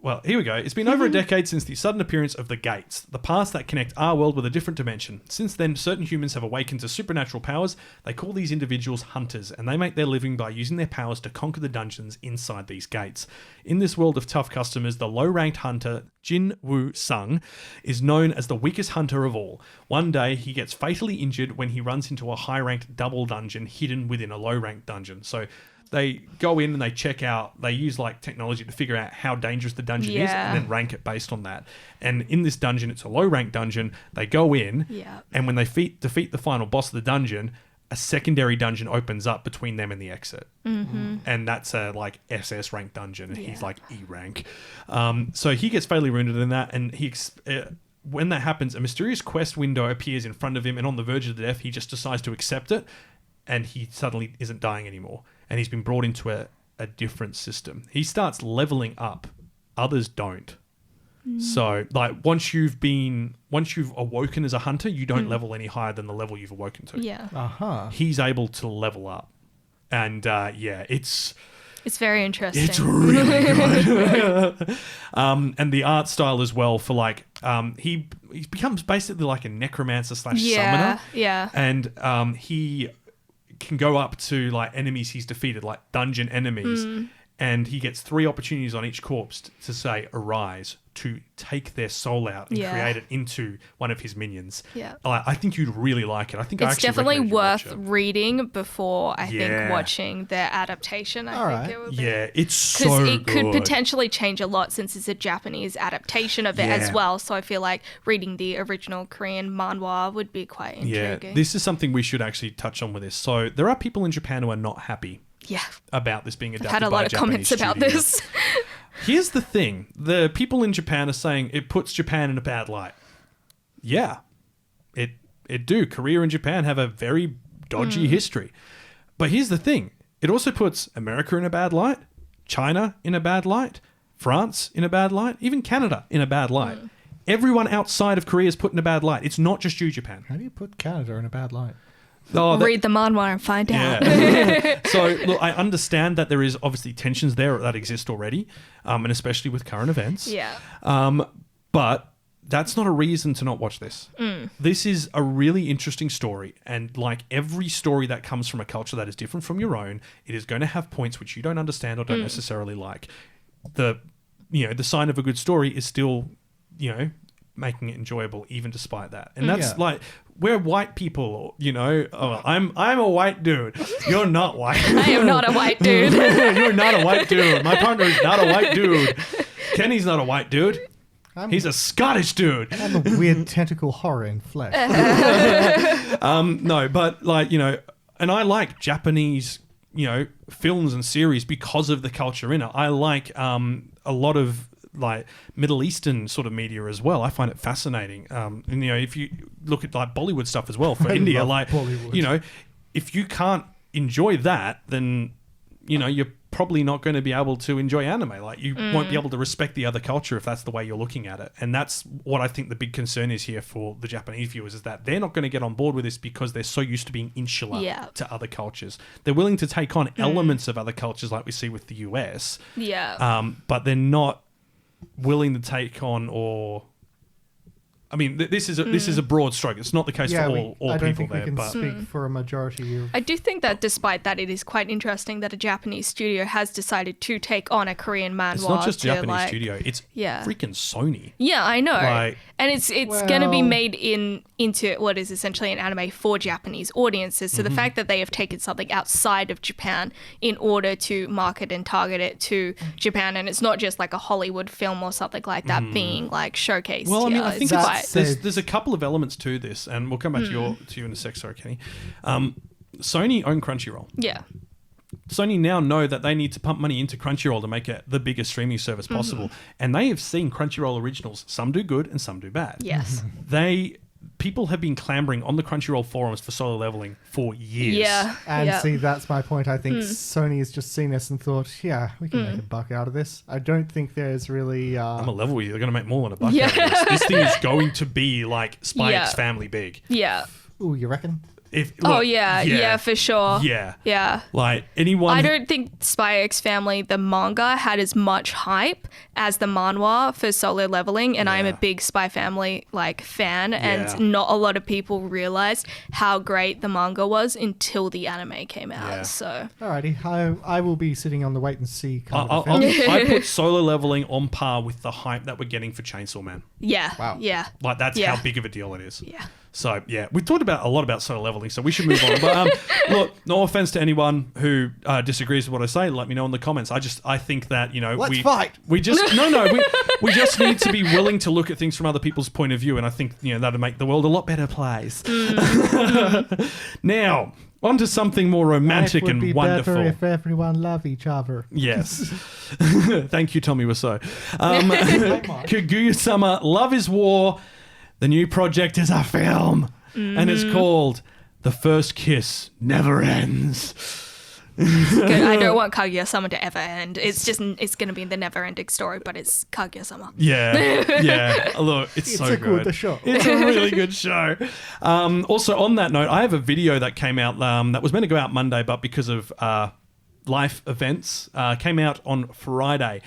well, here we go. It's been over a decade since the sudden appearance of the gates, the paths that connect our world with a different dimension. Since then, certain humans have awakened to supernatural powers. They call these individuals hunters, and they make their living by using their powers to conquer the dungeons inside these gates. In this world of tough customers, the low-ranked hunter, Jin Woo-sung, is known as the weakest hunter of all. One day, he gets fatally injured when he runs into a high-ranked double dungeon hidden within a low-ranked dungeon. So they go in and they check out, they use like technology to figure out how dangerous the dungeon is and then rank it based on that. And in this dungeon, it's a low ranked dungeon. They go in and when they defeat the final boss of the dungeon, a secondary dungeon opens up between them and the exit. And that's a like SS rank dungeon. And he's like E rank. So he gets fatally wounded in that, and when that happens, a mysterious quest window appears in front of him, and on the verge of death, he just decides to accept it, and he suddenly isn't dying anymore. And he's been brought into a different system. He starts leveling up. Others don't. So, like, once you've awoken as a hunter, you don't level any higher than the level you've awoken to. Yeah. He's able to level up. And, it's very interesting. It's really good. And the art style as well for, like, he becomes basically like a necromancer / summoner. Yeah. And he can go up to like enemies he's defeated, like dungeon enemies, and he gets 3 opportunities on each corpse to say arise, to take their soul out and create it into one of his minions. I think you'd really like it. I think it's definitely worth it. reading before I think watching the adaptation. I think it would be. Yeah, it's so because good. it could potentially change a lot since it's a Japanese adaptation of it as well. So I feel like reading the original Korean manhwa would be quite intriguing. Yeah, this is something we should actually touch on with this. So there are people in Japan who are not happy about this being I've adapted had a by lot of Japanese comments about studio. this. Here's the thing. The people in Japan are saying it puts Japan in a bad light. Yeah, it do. Korea and Japan have a very dodgy history. But here's the thing. It also puts America in a bad light, China in a bad light, France in a bad light, even Canada in a bad light. Everyone outside of Korea is put in a bad light. It's not just you, Japan. How do you put Canada in a bad light? Read the manhwa and find out. So, look, I understand that there is obviously tensions there that exist already, and especially with current events. Yeah. But that's not a reason to not watch this. This is a really interesting story, and like every story that comes from a culture that is different from your own, it is going to have points which you don't understand or don't necessarily like. The sign of a good story is still, making it enjoyable even despite that. And that's like, we're white people, I'm a white dude. You're not white. I am not a white dude. You're not a white dude. My partner is not a white dude. Kenny's not a white dude. He's a Scottish dude. I'm a weird tentacle horror in flesh. No, but like, and I like Japanese, films and series because of the culture in it. I like a lot of like Middle Eastern sort of media as well. I find it fascinating. And, if you look at like Bollywood stuff as well for India, like, Bollywood. If you can't enjoy that, then, you're probably not going to be able to enjoy anime. Like you won't be able to respect the other culture if that's the way you're looking at it. And that's what I think the big concern is here for the Japanese viewers, is that they're not going to get on board with this because they're so used to being insular to other cultures. They're willing to take on elements of other cultures like we see with the US. Yeah. But they're not willing to take on this is a broad stroke. It's not the case for all I don't people think there. we can But speak for a majority of... I do think that despite that, it is quite interesting that a Japanese studio has decided to take on a Korean manhwa. it's not just a to, Japanese studio. It's freaking Sony. Yeah, I know. Like- and it's going to be made into what is essentially an anime for Japanese audiences. So the fact that they have taken something outside of Japan in order to market and target it to Japan, and it's not just like a Hollywood film or something like that being like showcased. Well, here. I think it's quite... there's a couple of elements to this, and we'll come back to you in a sec, sorry, Kenny. Sony own Crunchyroll. Yeah. Sony now know that they need to pump money into Crunchyroll to make it the biggest streaming service possible. And they have seen Crunchyroll originals. Some do good and some do bad. Yes. People have been clamoring on the Crunchyroll forums for Solo Leveling for years. Yeah. And see, that's my point. I think Sony has just seen this and thought, yeah, we can make a buck out of this. I don't think there's really... I'm a level with you. They're going to make more than a buck out of this. This thing is going to be like Spy X Family big. Yeah. Ooh, you reckon? Yeah, for sure. Yeah. Like anyone... I don't think Spy X Family, the manga, had as much hype as the manhwa for Solo Leveling, and I'm a big Spy Family fan, and not a lot of people realized how great the manga was until the anime came out. Yeah. So Alrighty, I will be sitting on the wait and see kind of fence. I put Solo Leveling on par with the hype that we're getting for Chainsaw Man. yeah, Wow. yeah, Like that's how big of a deal it is. yeah. So yeah, we talked a lot about Solo Leveling, so we should move on. But look, no offense to anyone who disagrees with what I say. Let me know in the comments. I think that Let's fight. We just we just need to be willing to look at things from other people's point of view, and I think that'll make the world a lot better place. Now, on to something more romantic Life would and be wonderful. better if everyone loved each other. Yes. Thank you, Tommy Wiseau. Kaguya-sama, Love is War. The new project is a film, and it's called The First Kiss Never Ends. Good. I don't want Kaguya-sama to ever end. It's going to be the never-ending story, but it's Kaguya-sama. Yeah. Look, it's so good. Good show. It's a really good show. Also, on that note, I have a video that came out that was meant to go out Monday, but because of life events, came out on Friday,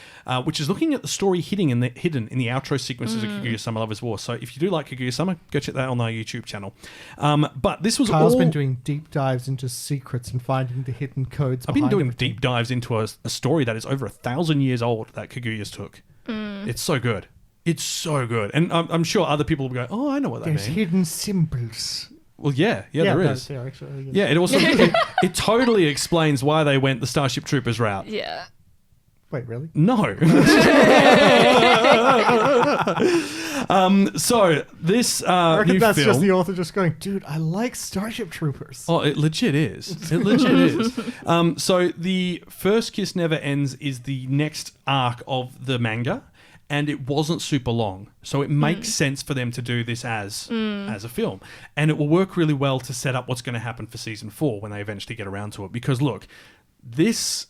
which is looking at the story hidden in the outro sequences of Kaguya-sama Love is War. So if you do like Kaguya-sama, go check that out on our YouTube channel. But this was Kyle's been doing deep dives into secrets and finding the hidden codes. I've been doing deep dives into a story that is over 1,000 years old that Kaguya's took. It's so good. It's so good. And I'm sure other people will go, oh, I know what that means. There's hidden symbols. Well, yeah, there is. Actually, Yeah, it also it totally explains why they went the Starship Troopers route. Yeah. Wait, really? No. So this I reckon new that's film. just the author just going, dude, I like Starship Troopers. Oh, it legit is. It legit is. So the First Kiss Never Ends is the next arc of the manga, and it wasn't super long, so it makes sense for them to do this as a film, and it will work really well to set up what's going to happen for season 4 when they eventually get around to it. Because look, this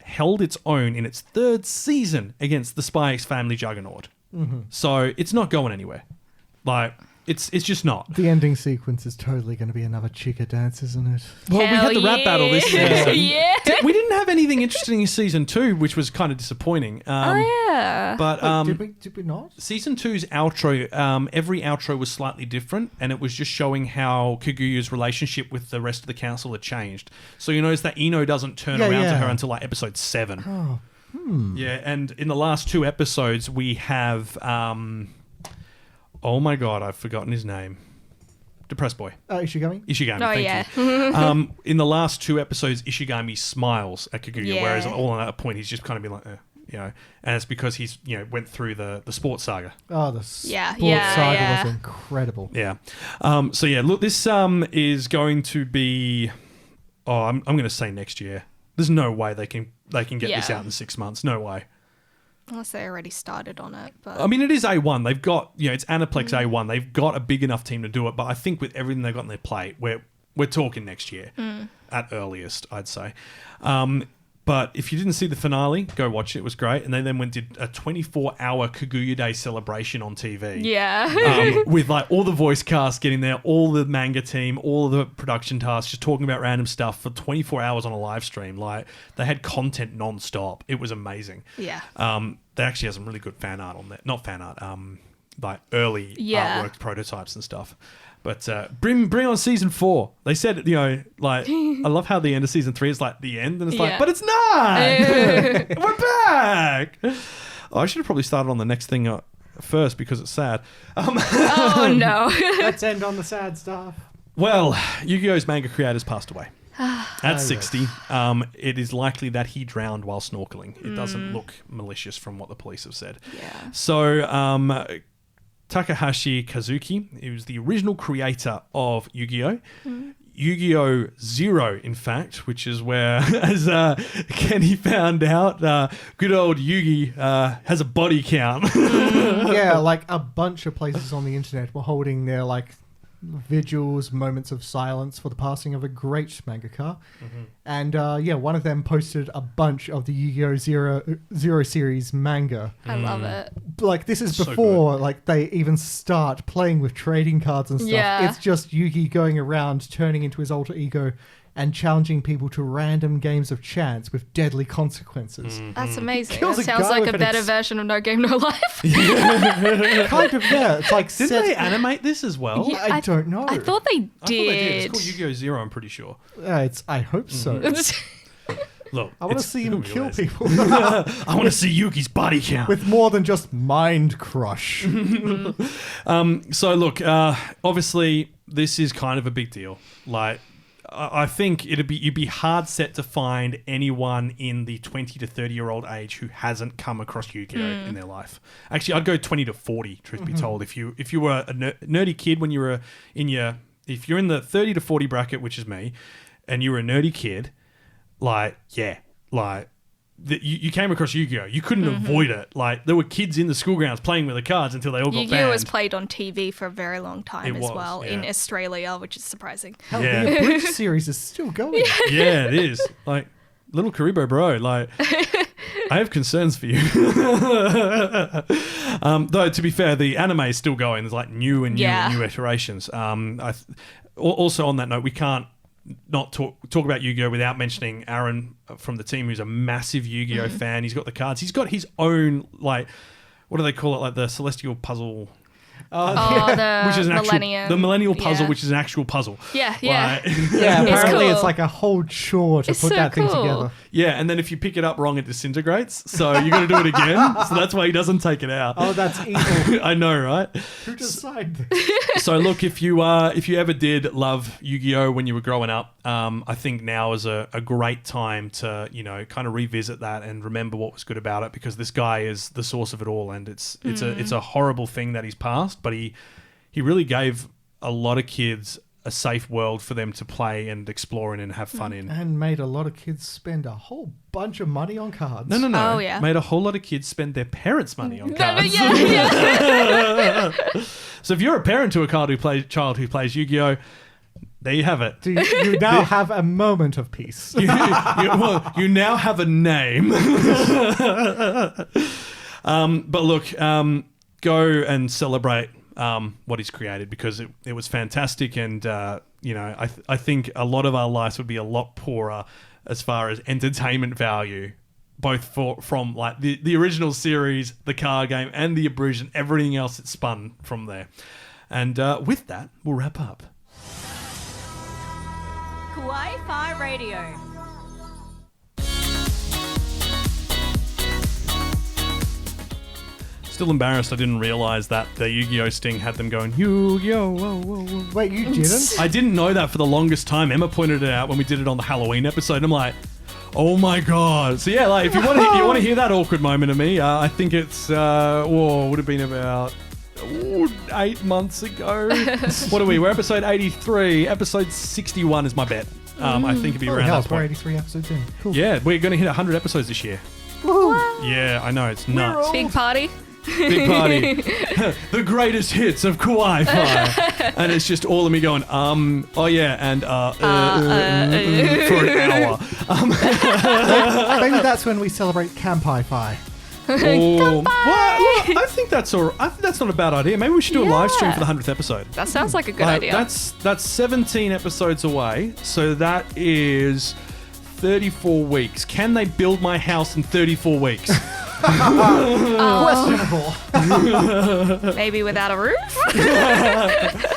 held its own in its 3rd season against the Spy X Family juggernaut, so it's not going anywhere. Like. It's just not. The ending sequence is totally going to be another chica dance, isn't it? Well, we had the rap battle this season. Yeah. We didn't have anything interesting in season 2, which was kind of disappointing. Yeah. But Did we not? season 2's outro, every outro was slightly different, and it was just showing how Kaguyu's relationship with the rest of the council had changed. So you notice that Ino doesn't turn around to her until like episode 7. Oh. Yeah, and in the last 2 episodes, we have... oh my god, I've forgotten his name. Depressed Boy. Ishigami? Ishigami, Oh, thank yeah. you. In the last 2 episodes, Ishigami smiles at Kaguya, Yeah. whereas all on that point, he's just kind of been like, and it's because he's, went through the sports saga. Oh, the sports Yeah, saga yeah. was incredible. Yeah. So yeah, look, this is going to be, I'm going to say next year. There's no way they can get this Yeah. out in 6 months. No way. Unless they already started on it. But I mean, it is A1. They've got, it's Aniplex A1. They've got a big enough team to do it. But I think with everything they've got on their plate, we're talking next year at earliest, I'd say. But if you didn't see the finale, go watch it. It was great. And they then did a 24-hour Kaguya Day celebration on TV. yeah. With like all the voice cast getting there, all the manga team, all the production tasks, just talking about random stuff for 24 hours on a live stream. Like they had content non-stop. It was amazing. Yeah. They actually have some really good fan art on there. Not fan art, like early artwork prototypes and stuff. But bring on season 4. They said, like, I love how the end of season 3 is like the end, and it's like, but it's not. We're back. Oh, I should have probably started on the next thing first because it's sad. Oh no. Let's end on the sad stuff. Well, Yu-Gi-Oh's manga creator's passed away. At 60, it is likely that he drowned while snorkeling. It doesn't look malicious from what the police have said. Yeah. So, Takahashi Kazuki, he was the original creator of Yu-Gi-Oh! Yu-Gi-Oh! Zero, in fact, which is where, as Kenny found out, good old Yugi has a body count. Yeah, like a bunch of places on the internet were holding their like vigils, moments of silence for the passing of a great mangaka. And one of them posted a bunch of the Yu-Gi-Oh! Zero series manga. I love it. Like this is So before like they even start playing with trading cards and stuff. Yeah. It's just Yugi going around turning into his alter ego and challenging people to random games of chance with deadly consequences. That's amazing. Kills That a sounds guy like with a an better version of No Game No Life. Kind of, yeah. It's like Didn't they animate this as well? Yeah. I don't know. I thought they I thought they did. did. It's called Yu-Gi-Oh! Zero, I'm pretty sure. I hope so. Look, I want to it's see him who kill is. people I want to see Yugi's body count. with more than just mind crush. So look, obviously this is kind of a big deal. Like, I think you'd be hard set to find anyone in the 20 to 30-year-old age who hasn't come across Yu-Gi-Oh! In their life. Actually, I'd go 20 to 40, truth be told. If you were a nerdy kid when you were if you're in the 30 to 40 bracket, which is me, and you were a nerdy kid, you came across Yu-Gi-Oh! You couldn't avoid it. Like, there were kids in the school grounds playing with the cards until they all got Yu-Gi-Oh! banned. was played on TV for a very long time It as was, well in yeah. Australia, which is surprising. Hell, Yeah. the Bridge series is still going. Yeah, it is. Like, little Karibo bro, like, I have concerns for you. Though, to be fair, the anime is still going. There's like new and new iterations. Also on that note, we can't not talk about Yu-Gi-Oh! Without mentioning Aaron from the team, who's a massive Yu-Gi-Oh! Fan. He's got the cards. He's got his own, like, what do they call it? Like the Celestial Puzzle. The which is an Millennium. actual the millennial puzzle, Yeah. which is an actual puzzle. Yeah. Yeah, It's apparently cool. it's like a whole chore to It's put so that thing cool. together. Yeah, and then if you pick it up wrong, it disintegrates. So you got to do it again. So that's why he doesn't take it out. Oh, that's evil. I know, right? Who decided this? So look, if you ever did love Yu-Gi-Oh when you were growing up, I think now is a great time to kind of revisit that and remember what was good about it, because this guy is the source of it all, and it's a horrible thing that he's passed, but he really gave a lot of kids a safe world for them to play and explore in and have fun in. And made a lot of kids spend a whole bunch of money on cards. No. Oh, yeah. Made a whole lot of kids spend their parents' money on No, cards. yeah. So if you're a parent to a child who plays Yu-Gi-Oh, there you have it. You now have a moment of peace. You now have a name. But look, go and celebrate what he's created, because it was fantastic, and I think a lot of our lives would be a lot poorer as far as entertainment value, both from like the original series, the card game, and the abridged, everything else that spun from there. And with that, we'll wrap up. Kawaii-Fi Radio. Still embarrassed I didn't realise that the Yu-Gi-Oh sting had them going, Yu-Gi-Oh, whoa, whoa, whoa. Wait, you didn't? I didn't know that for the longest time. Emma pointed it out when we did it on the Halloween episode, and I'm like, oh my god. So yeah, like if you want to hear that awkward moment of me, I think it's would have been about 8 months ago. What are we? We're episode 83. Episode 61 is my bet. I think it'd be Holy around hell, that we're point. 83 episodes in. Cool. Yeah, we're going to hit 100 episodes this year. Yeah, I know, it's nuts. Big party. Big party. The greatest hits of Kawaii-Fi. And it's just all of me going, oh yeah, and for an hour. Maybe that's when we celebrate Kampai-Fi. Well, look, I think that's not a bad idea. Maybe we should do a live stream for the 100th episode. That sounds like a good idea. That's 17 episodes away, so that is 34 weeks. Can they build my house in 34 weeks? Questionable. Maybe without a roof?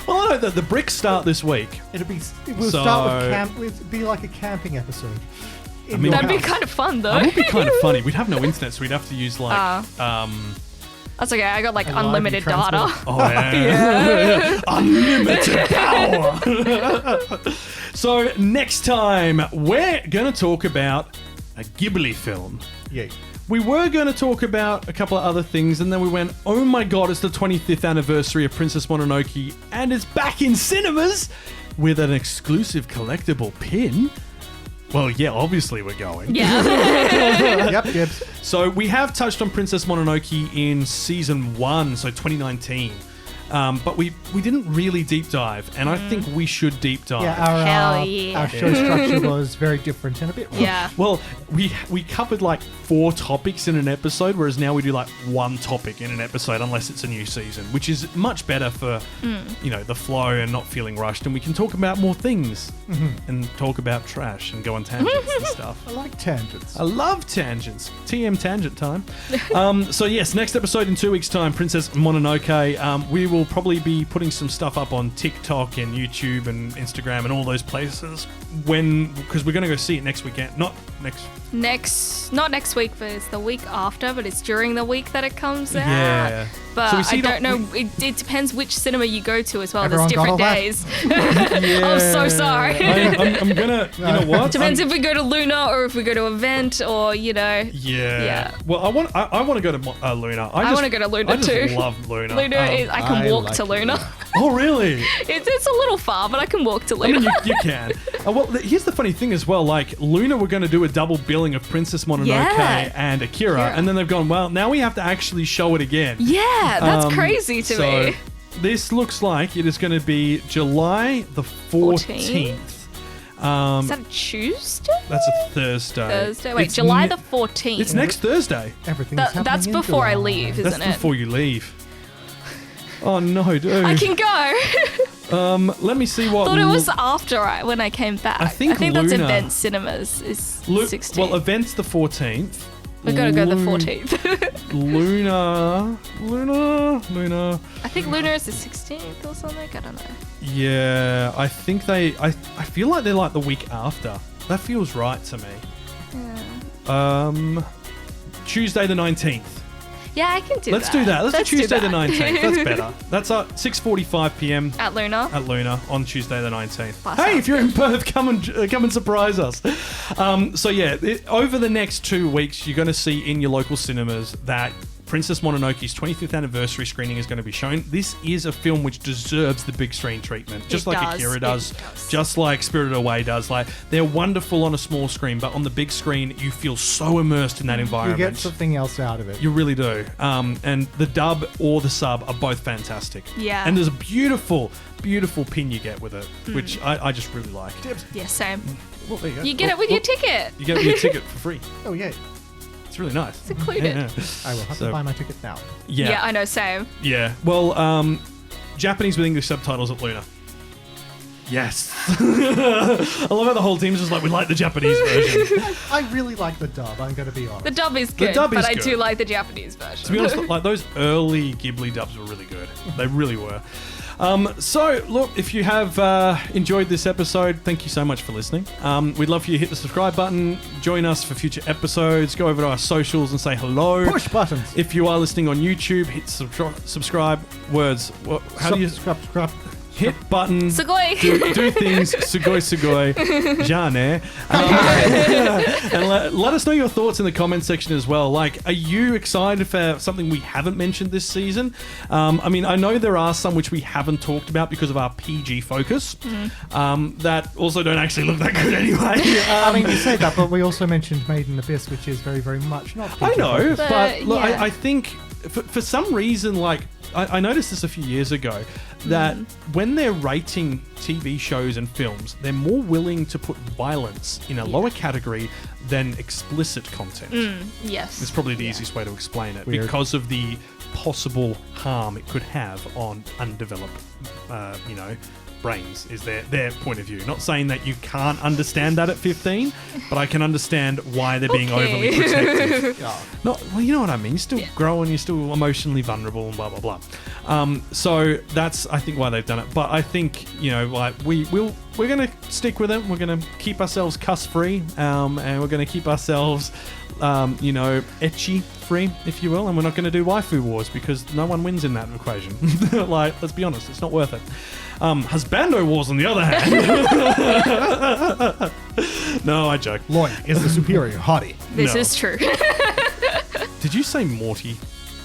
Well, I know that the bricks start this week. We'll start with camp. It'd be like a camping episode. That'd be kind of fun, though. That would be kind of funny. We'd have no internet, so we'd have to use like That's okay. I got like A live unlimited data. transport. Oh yeah. Unlimited power. So next time we're going to talk about a Ghibli film. Yeah. We were going to talk about a couple of other things, and then we went, oh my god, it's the 25th anniversary of Princess Mononoke, and it's back in cinemas with an exclusive collectible pin. Well, yeah, obviously we're going. Yeah. Yep, Gibbs. So we have touched on Princess Mononoke in season 1, so 2019. But we didn't really deep dive, and I think we should deep dive. Yeah, Hell yeah. our show structure was very different and a bit rough. Yeah. Well, we covered like 4 topics in an episode, whereas now we do like 1 topic in an episode, unless it's a new season, which is much better for the flow and not feeling rushed. And we can talk about more things and talk about trash and go on tangents and stuff. I like tangents. I love tangents. TM tangent time. So yes, next episode in 2 weeks' time, Princess Mononoke. We will probably be putting some stuff up on TikTok and YouTube and Instagram and all those places because we're going to go see it next weekend. Not next week, but it's the week after, but it's during the week that it comes out. Yeah. But So we see I don't know. It depends which cinema you go to as well. Everyone There's different got all that? days. I'm so sorry. I'm gonna. You know what? Depends if we go to Luna or if we go to Event or Yeah. Yeah. Well, I want to go to Luna. I wanna go to Luna I just too. love Luna. Luna is. I can I walk like to Luna. Oh really? It's a little far, but I can walk to I Luna. mean, you can. Well, here's the funny thing as well. Like, Luna were going to do a double billing of Princess Mononoke Yeah. and Akira, and then they've gone, well, now we have to actually show it again. Yeah, that's crazy to So, me. this looks like it is going to be July the 14th. Is that a Tuesday? That's a Thursday. Thursday? Wait, It's July ne- the 14th. It's next Thursday. Everything's happening That's in before I July. leave, That's isn't it? before you leave. Oh, no, dude. I can go. Let me see what... Thought it was after when I came back. I think that's Luna- Event Cinemas is Lu- 16th. Well, event's the 14th. We're going to go the 14th. Luna. I think Luna is the 16th or something. I don't know. Yeah, I think I feel like they're like the week after. That feels right to me. Yeah. Tuesday the 19th. Yeah, I can do Let's that. do that. Let's do Tuesday the that. 19th. That's better. That's at 6:45 p.m. At Luna. At Luna on Tuesday the 19th. That Hey, sounds if you're in Perth, come and surprise us. So yeah, over the next 2 weeks, you're going to see in your local cinemas that Princess Mononoke's 25th anniversary screening is going to be shown. This is a film which deserves the big screen treatment, just like Akira does, just like Spirited Away does. Like, they're wonderful on a small screen, but on the big screen, you feel so immersed in that environment. You get something else out of it. You really do. And the dub or the sub are both fantastic. Yeah. And there's a beautiful, beautiful pin you get with it, which I just really like. Yeah, same. Well, there you go. You get it with your ticket. You get it with your ticket for free. Oh, yeah. It's really nice. It's included. Yeah. I will have to buy my ticket now. Yeah, I know, same. Yeah. Well, Japanese with English subtitles at Luna. Yes. I love how the whole team's just like, we like the Japanese version. I really like the dub, I'm going to be honest. The dub is good, dub is but I good. do like the Japanese version. To be honest, like those early Ghibli dubs were really good. They really were. So, look, if you have enjoyed this episode, thank you so much for listening. We'd love for you to hit the subscribe button, join us for future episodes, go over to our socials and say hello. Push buttons. If you are listening on YouTube, hit subscribe. Words. How do you... Subscribe. Hit button. Sugoi. Do things. Sugoi. Jane. And let us know your thoughts in the comment section as well. Like, are you excited for something we haven't mentioned this season? I mean, I know there are some which we haven't talked about because of our PG focus. That also don't actually look that good anyway. I mean, you say that, but we also mentioned Made in Abyss, which is very, very much not PG I know, focused. but look, yeah. I think for some reason, like, I noticed this a few years ago, that when they're rating TV shows and films, they're more willing to put violence in a lower category than explicit content. Yes. It's probably the easiest way to explain it, Weird. because of the possible harm it could have on undeveloped, brains, is their point of view. Not saying that you can't understand that at 15, but I can understand why they're being overly protective. Well, you know what I mean. You're still growing, you're still emotionally vulnerable, and blah blah blah. So that's, I think, why they've done it. But I think, like we're gonna stick with it. We're gonna keep ourselves cuss free, and we're gonna keep ourselves, ecchi free, if you will. And we're not gonna do waifu wars because no one wins in that equation. Like, let's be honest, it's not worth it. Husbando wars, on the other hand. No, I joke. Lloyd is the superior hottie. This No. is true. Did you say Morty?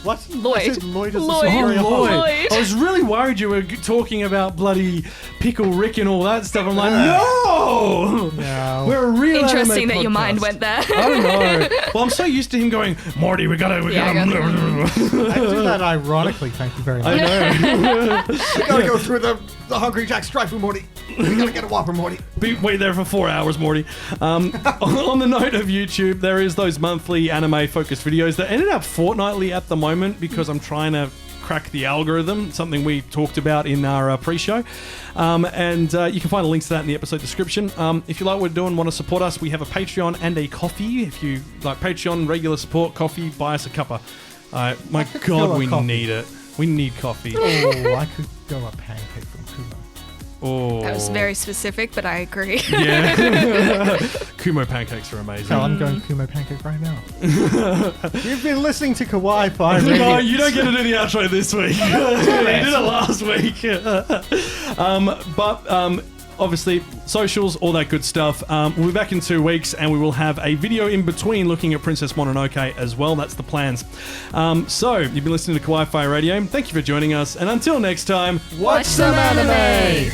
What? Lloyd. I said Lloyd is the Lloyd. superior Lloyd. hottie. Lloyd. I was really worried you were talking about bloody Pickle Rick and all that stuff. I'm like, no! No. We're a real Interesting anime that your mind podcast. went there. I don't know. Well, I'm so used to him going, Morty, we gotta. I I do that ironically, thank you very much. I know. We gotta go through the Hungry Jack's drive-thru, Morty. We gotta get a Whopper, Morty. Wait there for 4 hours, Morty. On the note of YouTube, there is those monthly anime-focused videos that ended up fortnightly at the moment because I'm trying to crack the algorithm, something we talked about in our pre-show. And you can find the links to that in the episode description. If you like what we're doing, want to support us, we have a Patreon and a coffee. If you like Patreon, regular support, coffee, buy us a cuppa. My could God, go we a coffee. need it. We need coffee. Oh, I could go a pancake from Kumo. Oh. That was very specific, but I agree. Yeah. Kumo pancakes are amazing. So I'm going Kumo pancake right now. You've been listening to Kawaii-Fi Radio. No, you don't get to do the outro this week. You did it last week. But obviously, socials, all that good stuff. We'll be back in 2 weeks, and we will have a video in between looking at Princess Mononoke as well. That's the plans. So, you've been listening to Kawaii-Fi Radio. Thank you for joining us, and until next time, Watch some anime.